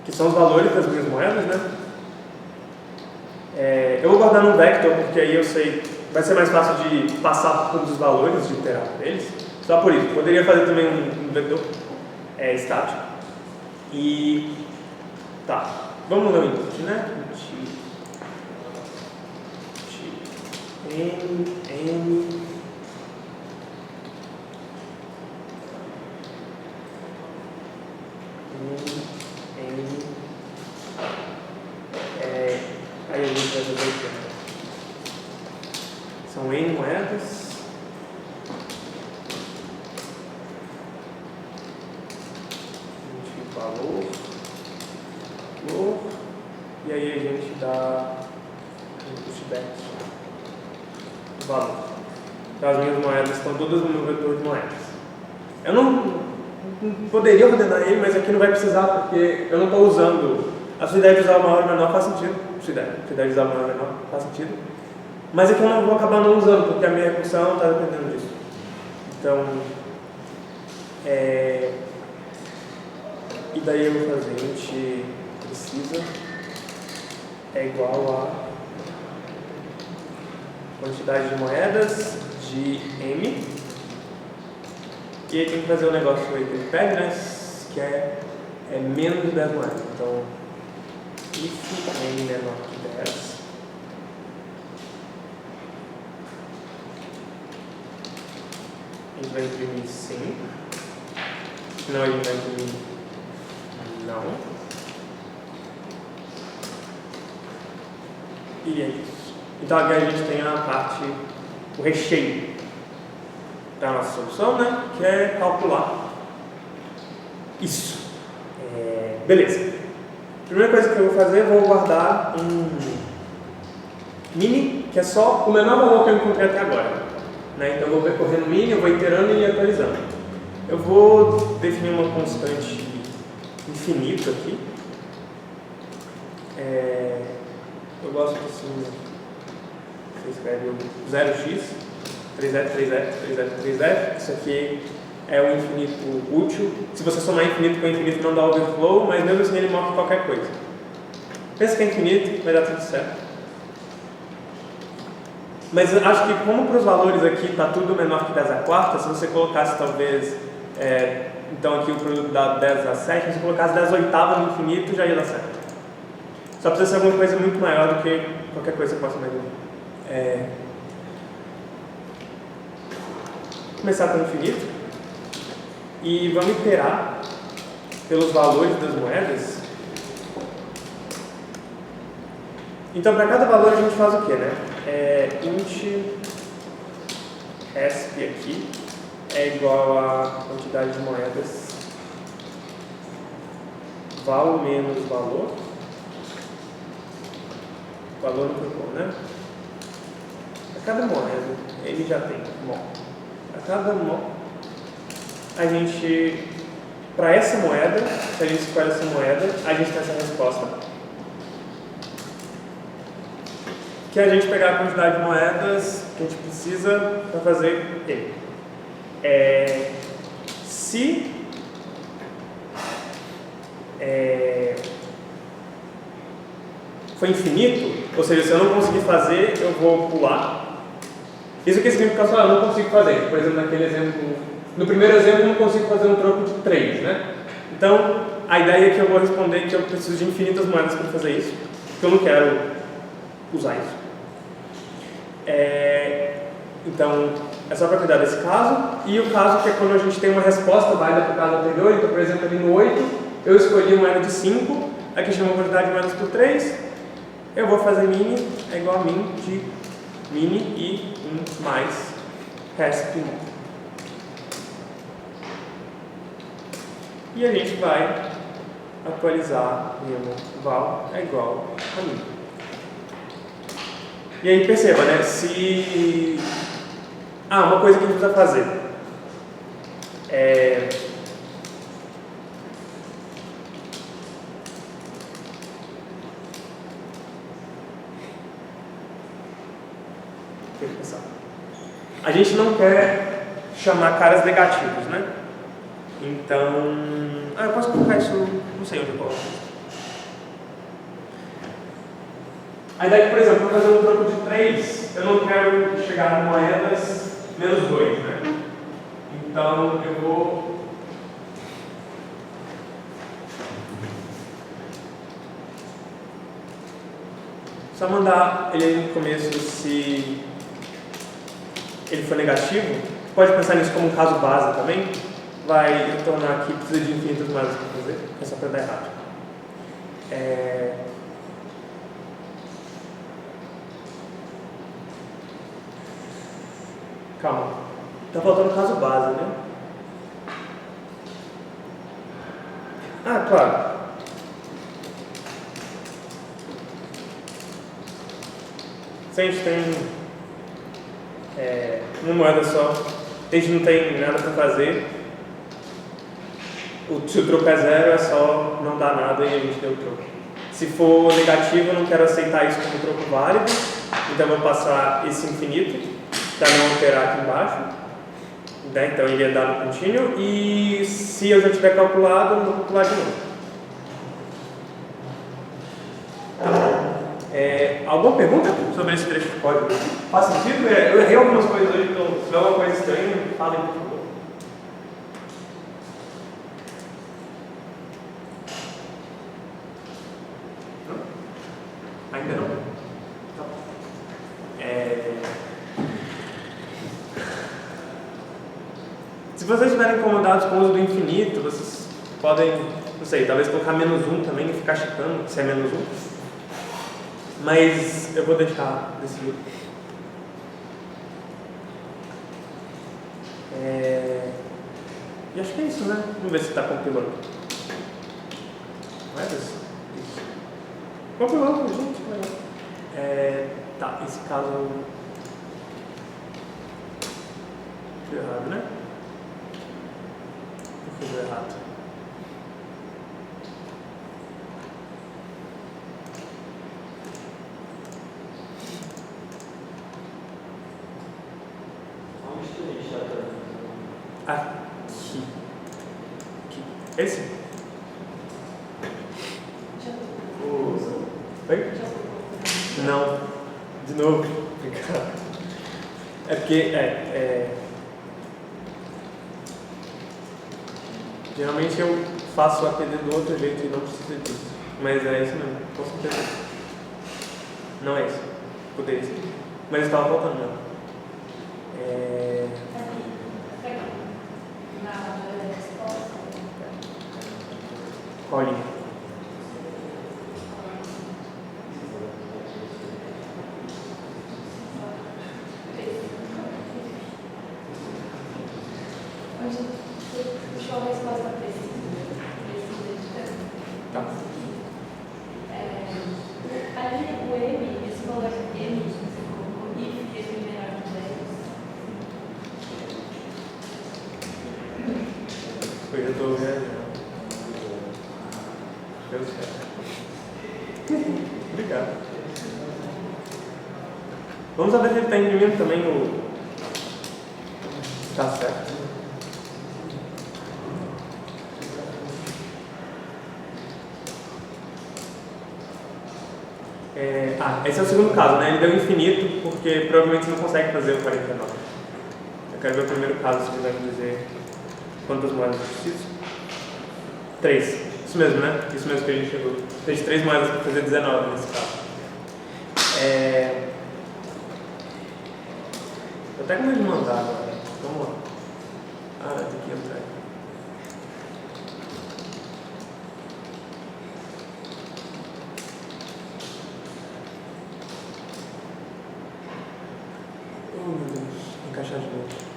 que são os valores das minhas moedas, né? Eu vou guardar num vector, porque aí eu sei, vai ser mais fácil de passar por todos os valores, de iterar por eles. Só por isso. Poderia fazer também um vetor estático. E tá, vamos ler o input, né? N aí a gente vai fazer o que? São N moedas. Valor. E aí a gente dá um pushback. Valor. Então as minhas moedas estão todas no meu vetor de moedas. Eu não poderia ordenar ele, mas aqui não vai precisar porque eu não estou usando. A sua ideia de usar o maior e menor faz sentido. Sua ideia de usar o maior e menor faz sentido. Mas aqui eu não vou acabar não usando, porque a minha recursão está dependendo disso. Então, e daí eu vou fazer, a gente precisa é igual a quantidade de moedas de M. E aí tem que fazer um negócio aí que ele pede, né? Que é menos de 10 moedas. Então, if N menor que 10. A gente vai imprimir sim. Senão a gente vai imprimir não. E é isso. Então aqui a gente tem a parte, o recheio da nossa solução, né? Que é calcular isso. Beleza. Primeira coisa que eu vou fazer, eu vou guardar um mini, que é só o menor valor que eu encontrei até agora. Né? Então eu vou percorrendo o mini, eu vou iterando e atualizando. Eu vou definir uma constante infinita aqui. Eu gosto assim, você escreve 0x. 3F, 3F, 3F, 3F. Isso aqui é o infinito útil. Se você somar infinito com infinito não dá overflow, mas mesmo assim ele mostra qualquer coisa. Pensa que é infinito, vai dar tudo certo. Mas eu acho que como para os valores aqui está tudo menor que 10 a quarta, se você colocasse talvez, então aqui o produto dá 10 a 7, se você colocasse 10 oitavas no infinito já ia dar certo. Só precisa ser alguma coisa muito maior do que qualquer coisa que possa imaginar. Começar com o infinito e vamos iterar pelos valores das moedas. Então para cada valor a gente faz o que, né? Int resp aqui é igual a quantidade de moedas val menos valor no propor, né? A cada moeda ele já tem mol. A cada mol a gente, para essa moeda, se a gente escolhe essa moeda, a gente tem essa resposta. Que é a gente pegar a quantidade de moedas que a gente precisa para fazer ele. Se for infinito, ou seja, se eu não conseguir fazer, eu vou pular. Isso aqui significa só, eu não consigo fazer. Por exemplo, naquele exemplo, no primeiro exemplo eu não consigo fazer um troco de 3, né? Então, a ideia é que eu vou responder que eu preciso de infinitas moedas para fazer isso, porque eu não quero usar isso. Então, é só para cuidar desse caso. E o caso que é quando a gente tem uma resposta válida para o caso anterior. Então, por exemplo, ali no 8, eu escolhi uma moeda de 5, aqui chama a quantidade de moedas por 3. Eu vou fazer mini é igual a min de mini e 1 mais resp mol. E a gente vai atualizar memo val é igual a min. E aí perceba, né? Se... uma coisa que a gente precisa fazer. Deixa eu pensar. A gente não quer chamar caras negativos, né? Então... eu posso colocar isso... Não sei onde eu coloco. A ideia é que, por exemplo, para fazer um troco de 3, eu não quero chegar em moedas menos 2, né? Então, eu vou... só mandar ele no começo se ele for negativo. Pode pensar nisso como um caso base também. Vai retornar aqui, precisa de infinitas moedas para fazer. É só para dar errado. Calma, tá faltando o caso base, né? Claro. Se a gente tem uma moeda só, a gente não tem nada para fazer, se o troco é 0 é só não dar nada e a gente deu o troco. Se for negativo, eu não quero aceitar isso como troco válido, então eu vou passar esse infinito para não alterar aqui embaixo, né? Então ele ia dar no contínuo, e se eu já tiver calculado, eu vou calcular de novo. Tá. Alguma pergunta sobre esse trecho de código? Faz sentido? Eu errei algumas coisas hoje, então se tiver alguma coisa estranha, falem, por favor. Não? Ainda não? Tá. Se vocês estiverem incomodados com o uso do infinito, vocês podem, não sei, talvez colocar menos 1 também e ficar checando se é menos 1. Mas eu vou deixar desse jeito. E acho que é isso, né? Vamos ver se está compilando. Não é isso? Compilando, gente. Tá, esse caso... Deu errado, né? Deu errado. aqui. Esse? Oi? Não. De novo. Obrigado. É porque geralmente eu faço o APD do outro jeito e não precisa disso. Mas é isso mesmo, com certeza. Não é isso. Poderia ser. Mas estava voltando, não. Qual linha? Deixa eu uma resposta precisa de tanto. Tá. Ali o M, esse valor M, você colocou if é menor que 10. Eu já estou vendo. Deu certo. Obrigado. Vamos saber se ele está imprimindo também o. Tá certo. Esse é o segundo caso, né? Ele deu infinito porque provavelmente você não consegue fazer o 49. Eu quero ver o primeiro caso, se quiser me dizer quantas moedas eu preciso. 3. Isso mesmo, né? Isso mesmo que a gente chegou. Fez 3 moedas para fazer 19 nesse caso. Eu até com medo de mandar agora. Vamos lá. Tem que entrar. Oh, meu Deus. Encaixar de novo.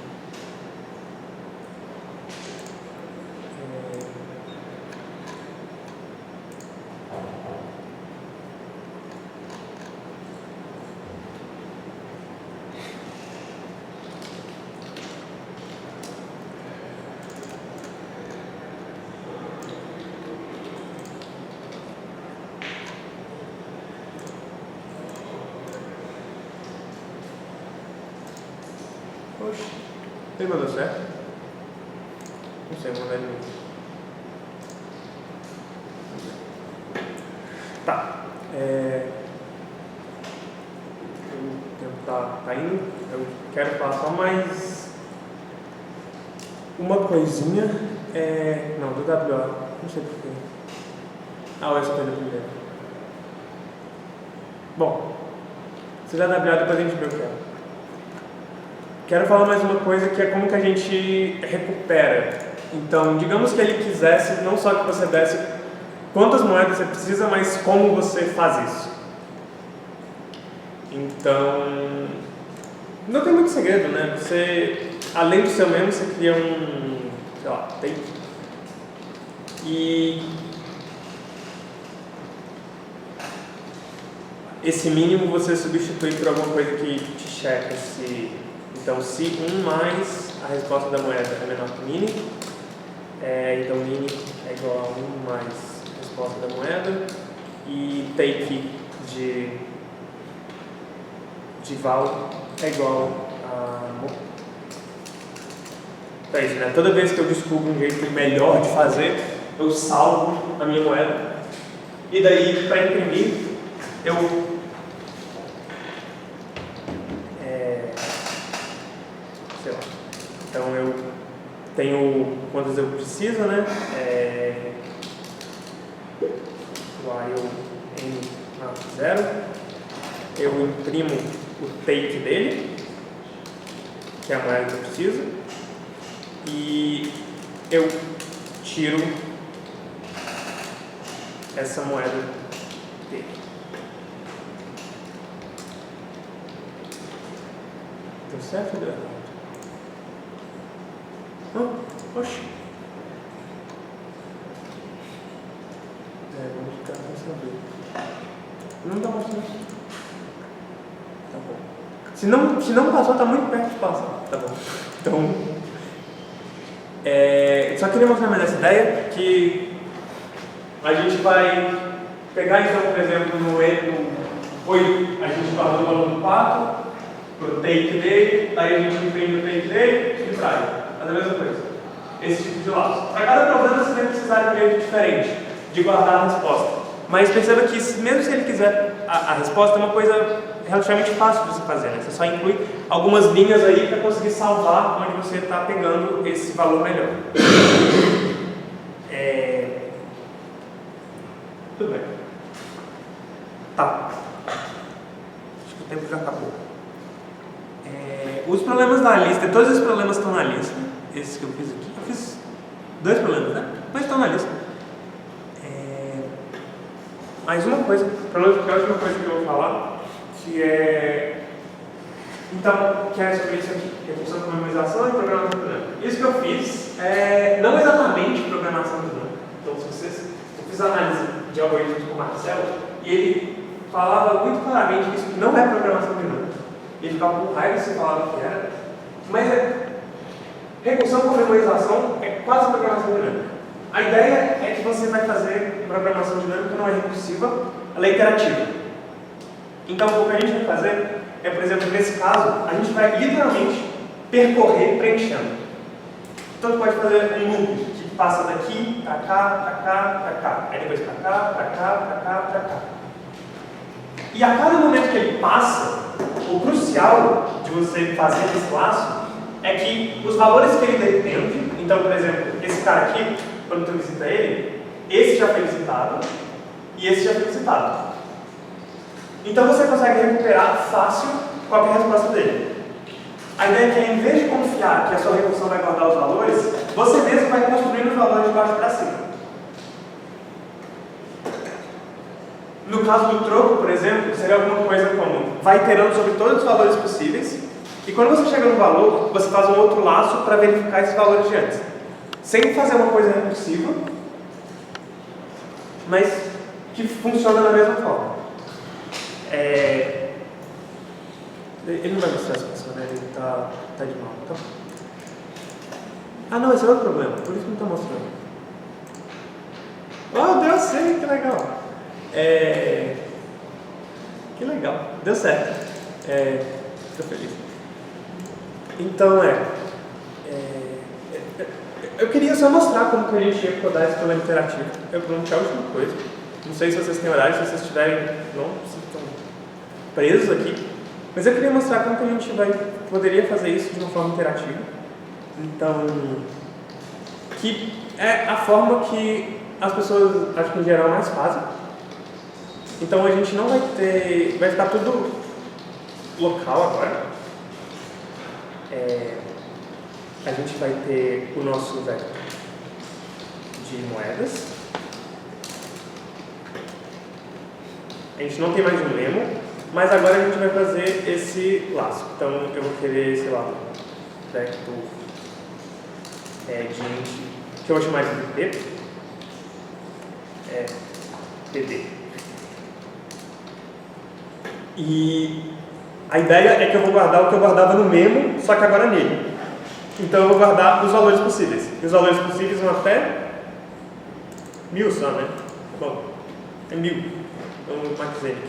Poxa, ele mandou certo? Não sei, vou mandar de novo. Tá. O tempo tá indo. Eu quero falar só mais uma coisinha. Não, do WO. Não sei porquê. O SPL primeiro. Bom, se der WO, depois a gente vê o que é. Quero falar mais uma coisa que é como que a gente recupera. Então, digamos que ele quisesse, não só que você desse quantas moedas você precisa, mas como você faz isso. Então, não tem muito segredo, né? Você, além do seu mesmo, você cria sei lá, take. E esse mínimo você substitui por alguma coisa que te checa se... Então, se 1 mais a resposta da moeda é menor que mini, então mini é igual a 1 mais a resposta da moeda, e take de val é igual a... É isso, né? Toda vez que eu descubro um jeito melhor de fazer, eu salvo a minha moeda. E daí, para imprimir, eu... sei lá. Então eu tenho quantas eu preciso, né? While n not 0. Eu imprimo o take dele, que é a moeda que eu preciso, e eu tiro essa moeda dele. Deu certo ou deu errado? Oxi. Vamos ficar sem saber. Não dá mais certo. Tá bom. Se não passou, tá muito perto de passar. Tá bom. Então, só queria mostrar mais essa ideia que a gente vai pegar, então, por exemplo, no 8, a gente guardou o valor do 4 pro take dele, daí a gente imprime o take dele e traz. Faz a mesma coisa. esse tipo de laço. Para cada problema você vai precisar de um jeito diferente de guardar a resposta. Mas perceba que mesmo se ele quiser a resposta, é uma coisa relativamente fácil de você fazer, né? Você só inclui algumas linhas aí para conseguir salvar onde você está pegando esse valor melhor. Tudo bem. Tá. Acho que o tempo já acabou. Os problemas da lista, todos esses problemas estão na lista. Esses que eu fiz aqui. Eu fiz 2 problemas, né? Mas estão na lista. Mais uma coisa, a última coisa que eu vou falar, que é. Então, que é sobre isso aqui, que é função de memorização e programação dinâmica. Isso que eu fiz é não exatamente programação dinâmica. Então, eu fiz análise de algoritmos com o Marcelo e ele falava muito claramente que isso não é programação dinâmica. Ele ficava com raiva se falava que era, mas recursão com memorização é quase programação dinâmica. A ideia é que você vai fazer programação dinâmica, não é recursiva, ela é iterativa. Então, o que a gente vai fazer é, por exemplo, nesse caso, a gente vai literalmente percorrer preenchendo. Então, você pode fazer um loop que passa daqui para cá, para cá, para cá, aí depois para cá, para cá, para cá, para cá. E a cada momento que ele passa, o crucial de você fazer esse laço é que os valores que ele depende, então, por exemplo, esse cara aqui, quando tu visita ele, esse já foi visitado e esse já foi visitado. Então você consegue recuperar fácil qual é a resposta dele. A ideia é que, em vez de confiar que a sua recursão vai guardar os valores, você mesmo vai construindo os valores de baixo para cima. No caso do troco, por exemplo, seria alguma coisa como vai iterando sobre todos os valores possíveis e quando você chega no valor, você faz um outro laço para verificar esses valores de antes. Sem fazer uma coisa recursiva, mas que funciona da mesma forma. Ele não vai mostrar essa pessoa, né? Ele tá de mal. Então. Ah, não, esse é outro problema, por isso que não está mostrando. Oh, deu certo, que legal. Que legal, deu certo. Estou feliz. Então, eu queria só mostrar como que a gente ia codar esse problema interativo. Eu vou mostrar a última coisa. Não sei se vocês têm horário, se vocês estiverem não estão presos aqui. Mas eu queria mostrar como que a gente poderia fazer isso de uma forma interativa. Então, que é a forma que as pessoas, acho que em geral, mais fazem. Então a gente não vai ter, vai ficar tudo local agora. A gente vai ter o nosso vector de moedas. A gente não tem mais um memo, mas agora a gente vai fazer esse laço. Então eu vou querer, sei lá, vector que eu vou chamar de PP. PD. E a ideia é que eu vou guardar o que eu guardava no memo, só que agora nele. Então eu vou guardar os valores possíveis. E os valores possíveis vão até 1000 só, né? Bom, é 1000. Então eu vou maxar aqui.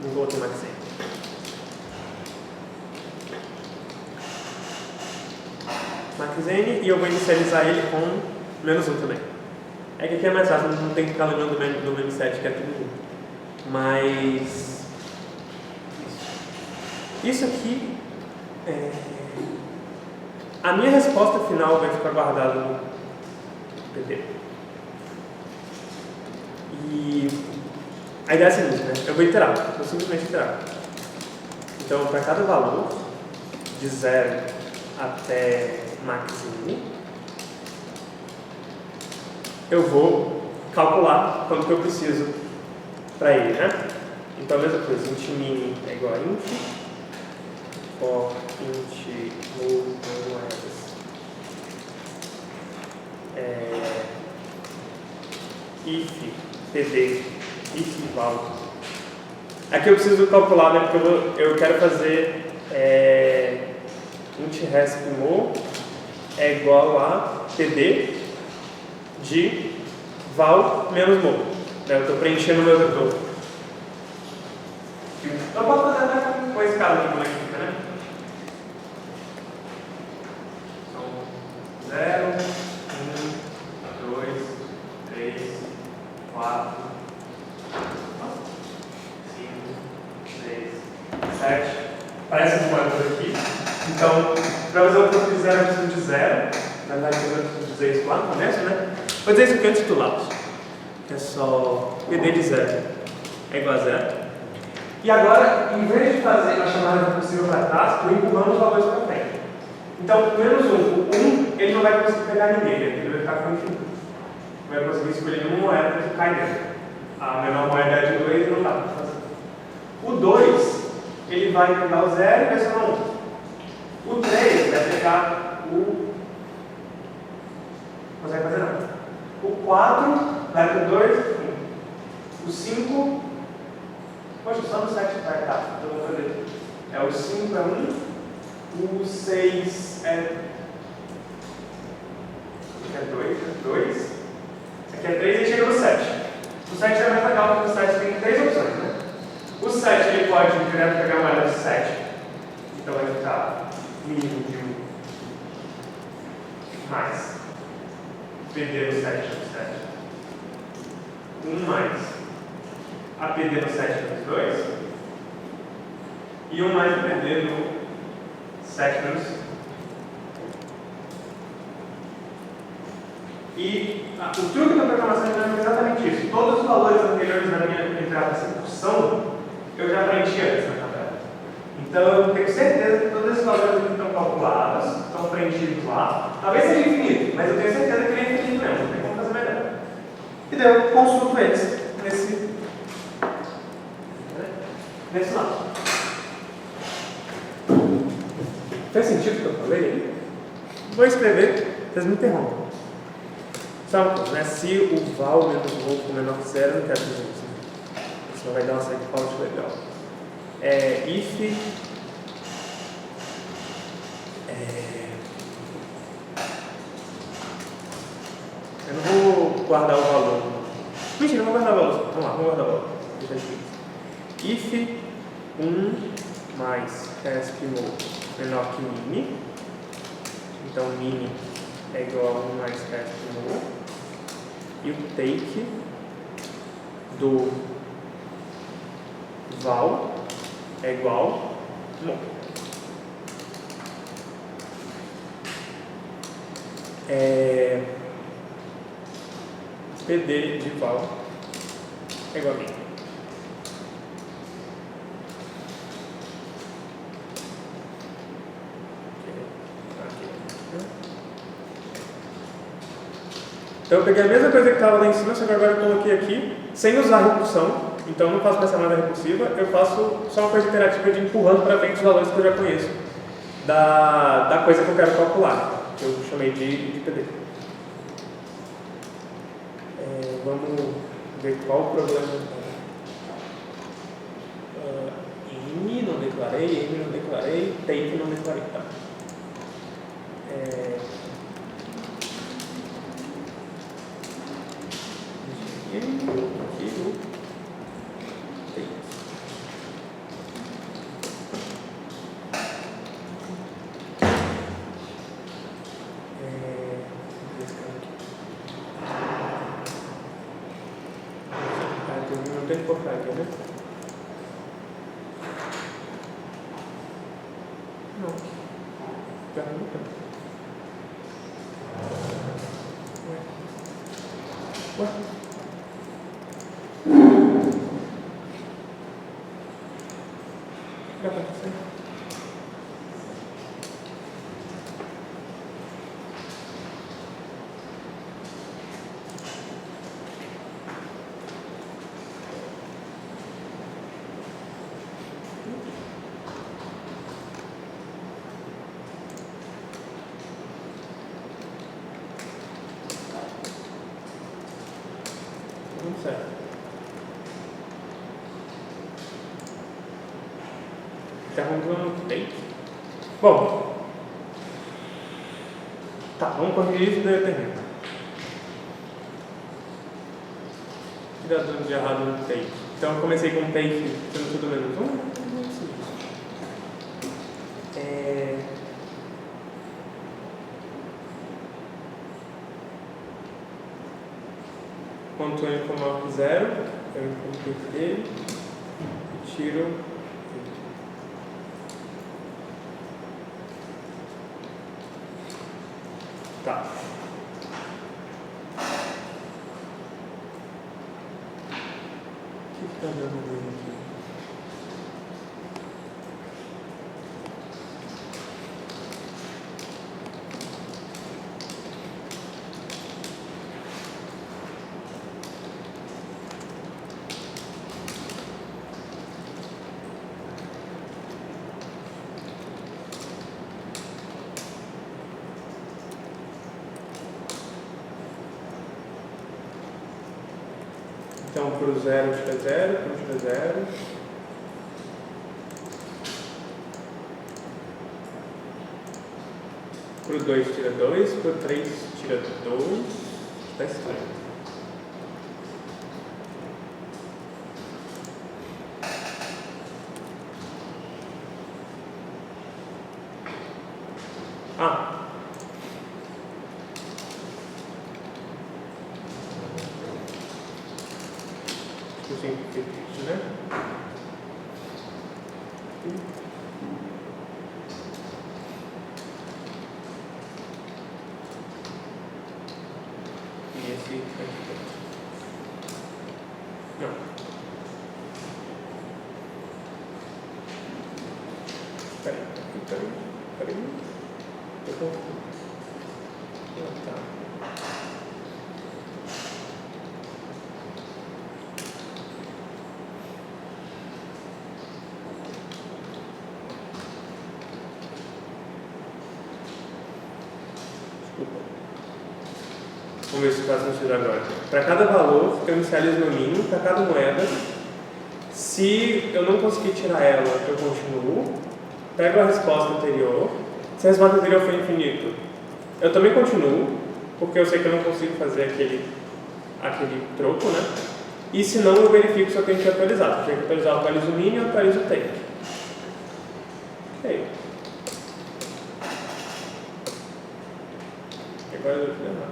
Não vou ter maxar. Maxn, e eu vou inicializar ele com -1 também. É que aqui é mais fácil, não tem que ficar lembrando do mem 7, que é tudo junto. Mas isso aqui, a minha resposta final vai ficar guardada no PD. E a ideia é a seguinte, né? Eu vou iterar, vou simplesmente iterar. Então, para cada valor, de 0 até maximum, eu vou calcular quanto que eu preciso para ele, né? Então, a mesma coisa, int min é igual a int, for int moedas. If pd, if val. Aqui eu preciso calcular, né? Porque eu quero fazer int resp_mo é igual a pd de val menos mo. Eu estou preenchendo o meu vetor. Eu posso fazer até com a escala de como é que fica, né? 0, 1, 2, 3, 4, 5, 6, 7. Parece um quadro aqui. Então, para fazer o ponto de 0, eu preciso de 0. Na verdade, eu preciso dizer isso lá no começo, né? Vou dizer isso aqui antes do lápis. Que é só PD de 0 é igual a 0. E agora, em vez de fazer a chamada recursiva para trás, eu empurrando os valores para frente. Então, menos 1, o 1, ele não vai conseguir pegar ninguém, ele vai ficar com infinito. Vai conseguir escolher uma moeda que cai dentro. A menor moeda é de 2 não dá para fazer. O 2, ele vai pegar o 0 e vai somar 1. O 3 vai pegar o... Não consegue fazer nada. O 4 vai para o 2, 1. O 5... Poxa, só no 7 vai estar. Então vou fazer. O 5 é 1. O 6 é 2. Aqui é 3 e chega no 7. O 7 é mais legal porque o 7 tem 3 opções, né? O 7 ele pode direto pegar a moeda de 7. Então vai ficar mínimo de 1 mais PD no 7 no 7. 1 mais APD no 7 menos 2. E 1 mais APD no 7 menos 5. E o truque da programação dinâmica é exatamente isso. Todos os valores anteriores da minha entrada de função eu já preenchi antes na tabela. Então eu tenho certeza que todos esses valores que estão calculados, estão preenchidos lá. Talvez seja infinito, mas eu tenho certeza que ele é infinito mesmo, não tem como fazer melhor. E daí eu consulto eles nesse lado. Faz sentido o que eu falei? Vou escrever, vocês me interrompam. Só uma coisa, né? Se o val menos o rho for menor que 0, eu não quero fazer isso. Senão vai dar uma cycle count legal. If eu não vou guardar o valor. Mentira, eu vou guardar o valor. Vamos lá, vamos guardar o valor. Deixa aqui. If 1 mais Eskimo menor que mini, então mini é igual a 1 mais Eskimo, e o take do val é igual a 1. PD de val é igual a mim. Então eu peguei a mesma coisa que estava lá em cima, só que agora eu coloquei aqui, sem usar recursão. Então eu não faço mais chamada recursiva, eu faço só uma coisa interativa de empurrando para frente os valores que eu já conheço da coisa que eu quero calcular, que eu chamei de PD. Vamos ver qual o problema. INI não declarei, M não declarei, take não declarei. Tá. Não tem que cortar aqui, né? Não. Já não tem. Ué? O que está acontecendo? Certo. Está arrumando take? Bom. Tá, vamos corrigir isso e daí eu termino. O que está dando de errado no take? Então eu comecei com take sendo tudo menos 1. Conto ele como maior que 0, eu encontro ele e tiro ele. Tá. O que está dando ele aqui? Então, para o 0 tira 0, para o 1 tira 0. Para o 2 tira 2, para o 3 tira 2. Está estranho. Ah! Isso, né? E esse aqui. Não. Peraí. Eu confundo. Tá. Vamos ver se faz sentido agora. Para cada valor, eu inicializo no mínimo, para cada moeda. Se eu não conseguir tirar ela, eu continuo. Pego a resposta anterior. Se a resposta anterior for infinito, eu também continuo, porque eu sei que eu não consigo fazer aquele troco, né? E se não, eu verifico se eu tenho que atualizar. Se eu tenho que atualizar, eu atualizo o min e eu atualizo o take. Ok. Agora eu vou lembrar.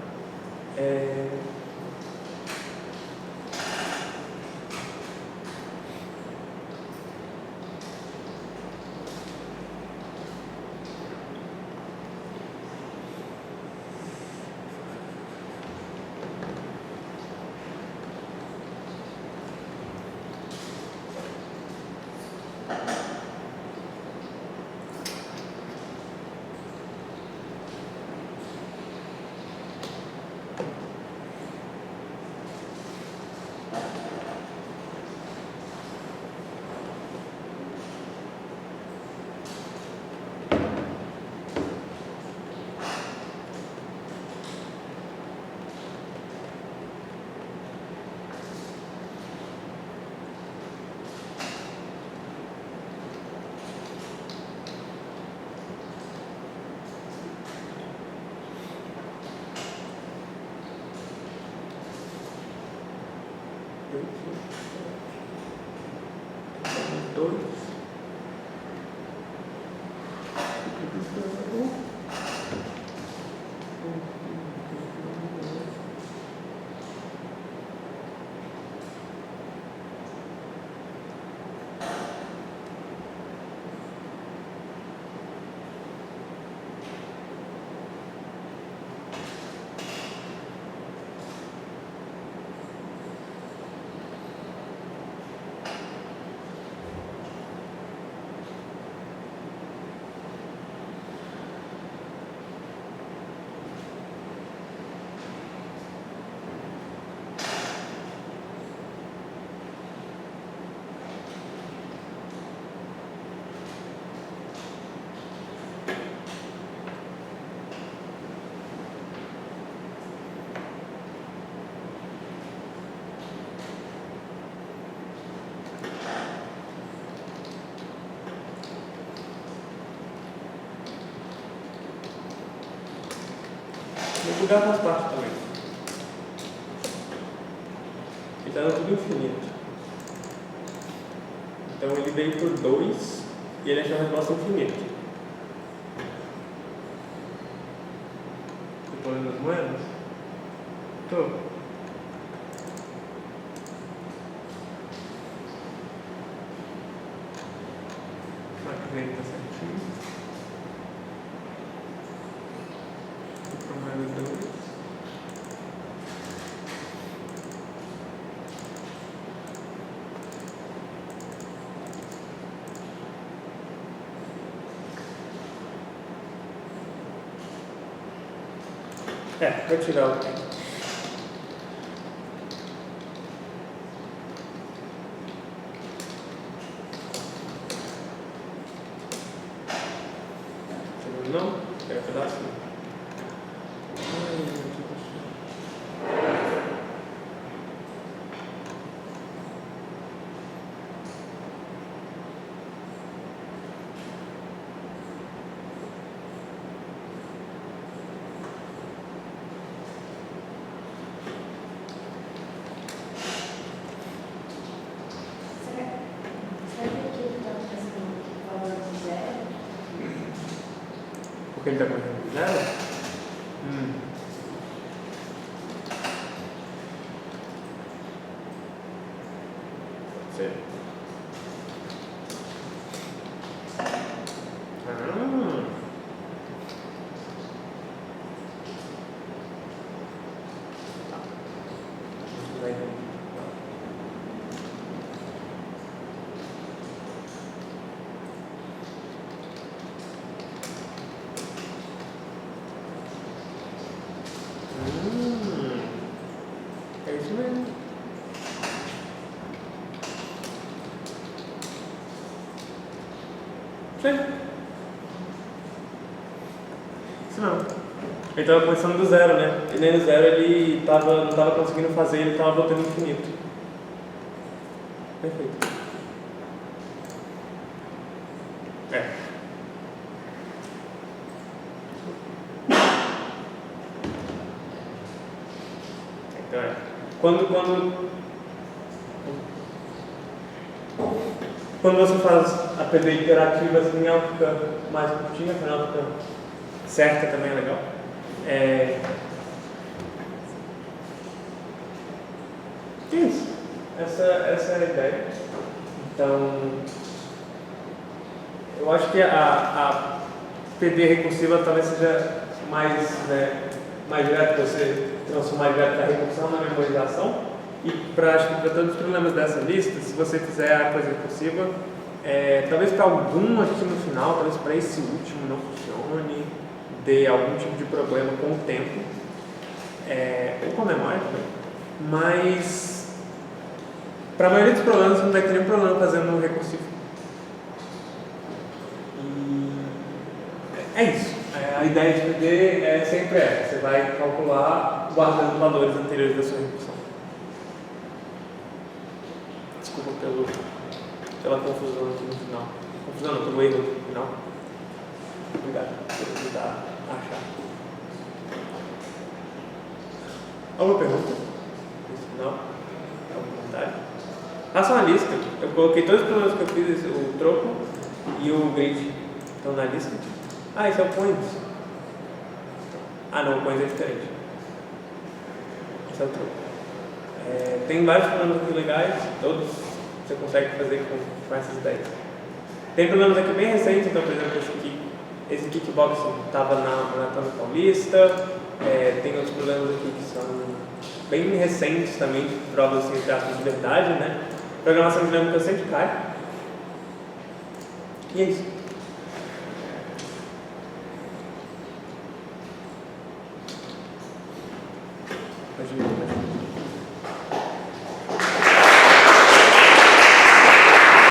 O lugar faz parte também. Ele está no tudo infinito. Então ele veio por 2 e ele achou a resposta infinita. Estou pondo as moedas? Estou. Vou tirar o tempo. Não? Quer um pedaço? Porque ele está contando zero? Pode ser. É isso mesmo. Sim. Isso não. Ele estava começando do zero, né? E nem no zero ele não estava conseguindo fazer, ele estava botando infinito. Perfeito. Então quando você faz a PDI interativa assim, ela fica mais curtinha, ela fica certa também, é legal. Isso. Essa é a ideia. Então, eu acho que a PD recursiva talvez seja mais direto, você transformar direto a recursão na memorização. E acho que para todos os problemas dessa lista, se você fizer a coisa recursiva, talvez para algum aqui no final, talvez para esse último não funcione, dê algum tipo de problema com o tempo, ou com a memória também. Mas para a maioria dos problemas você não vai ter nenhum problema fazendo um recursivo. E é isso. A ideia de PD é sempre essa. Você vai calcular guardando valores anteriores da sua recursão. Desculpa pela confusão aqui no final. Confusão não, pelo erro no final. Obrigado por ajudar a achar. Alguma pergunta? No final? Algum comentário? Faça uma lista. Eu coloquei todos os problemas que eu fiz, o troco e o grid estão na lista. Esse é o points. Não, o points é diferente. Esse é o troco. Tem vários problemas aqui legais, todos você consegue fazer com essas ideias. Tem problemas aqui bem recentes, então, por exemplo, esse kickboxing estava na Maratona Paulista. Tem outros problemas aqui que são bem recentes também, provas assim, entre aspas de verdade, né? Programação dinâmica sempre cai. E é isso.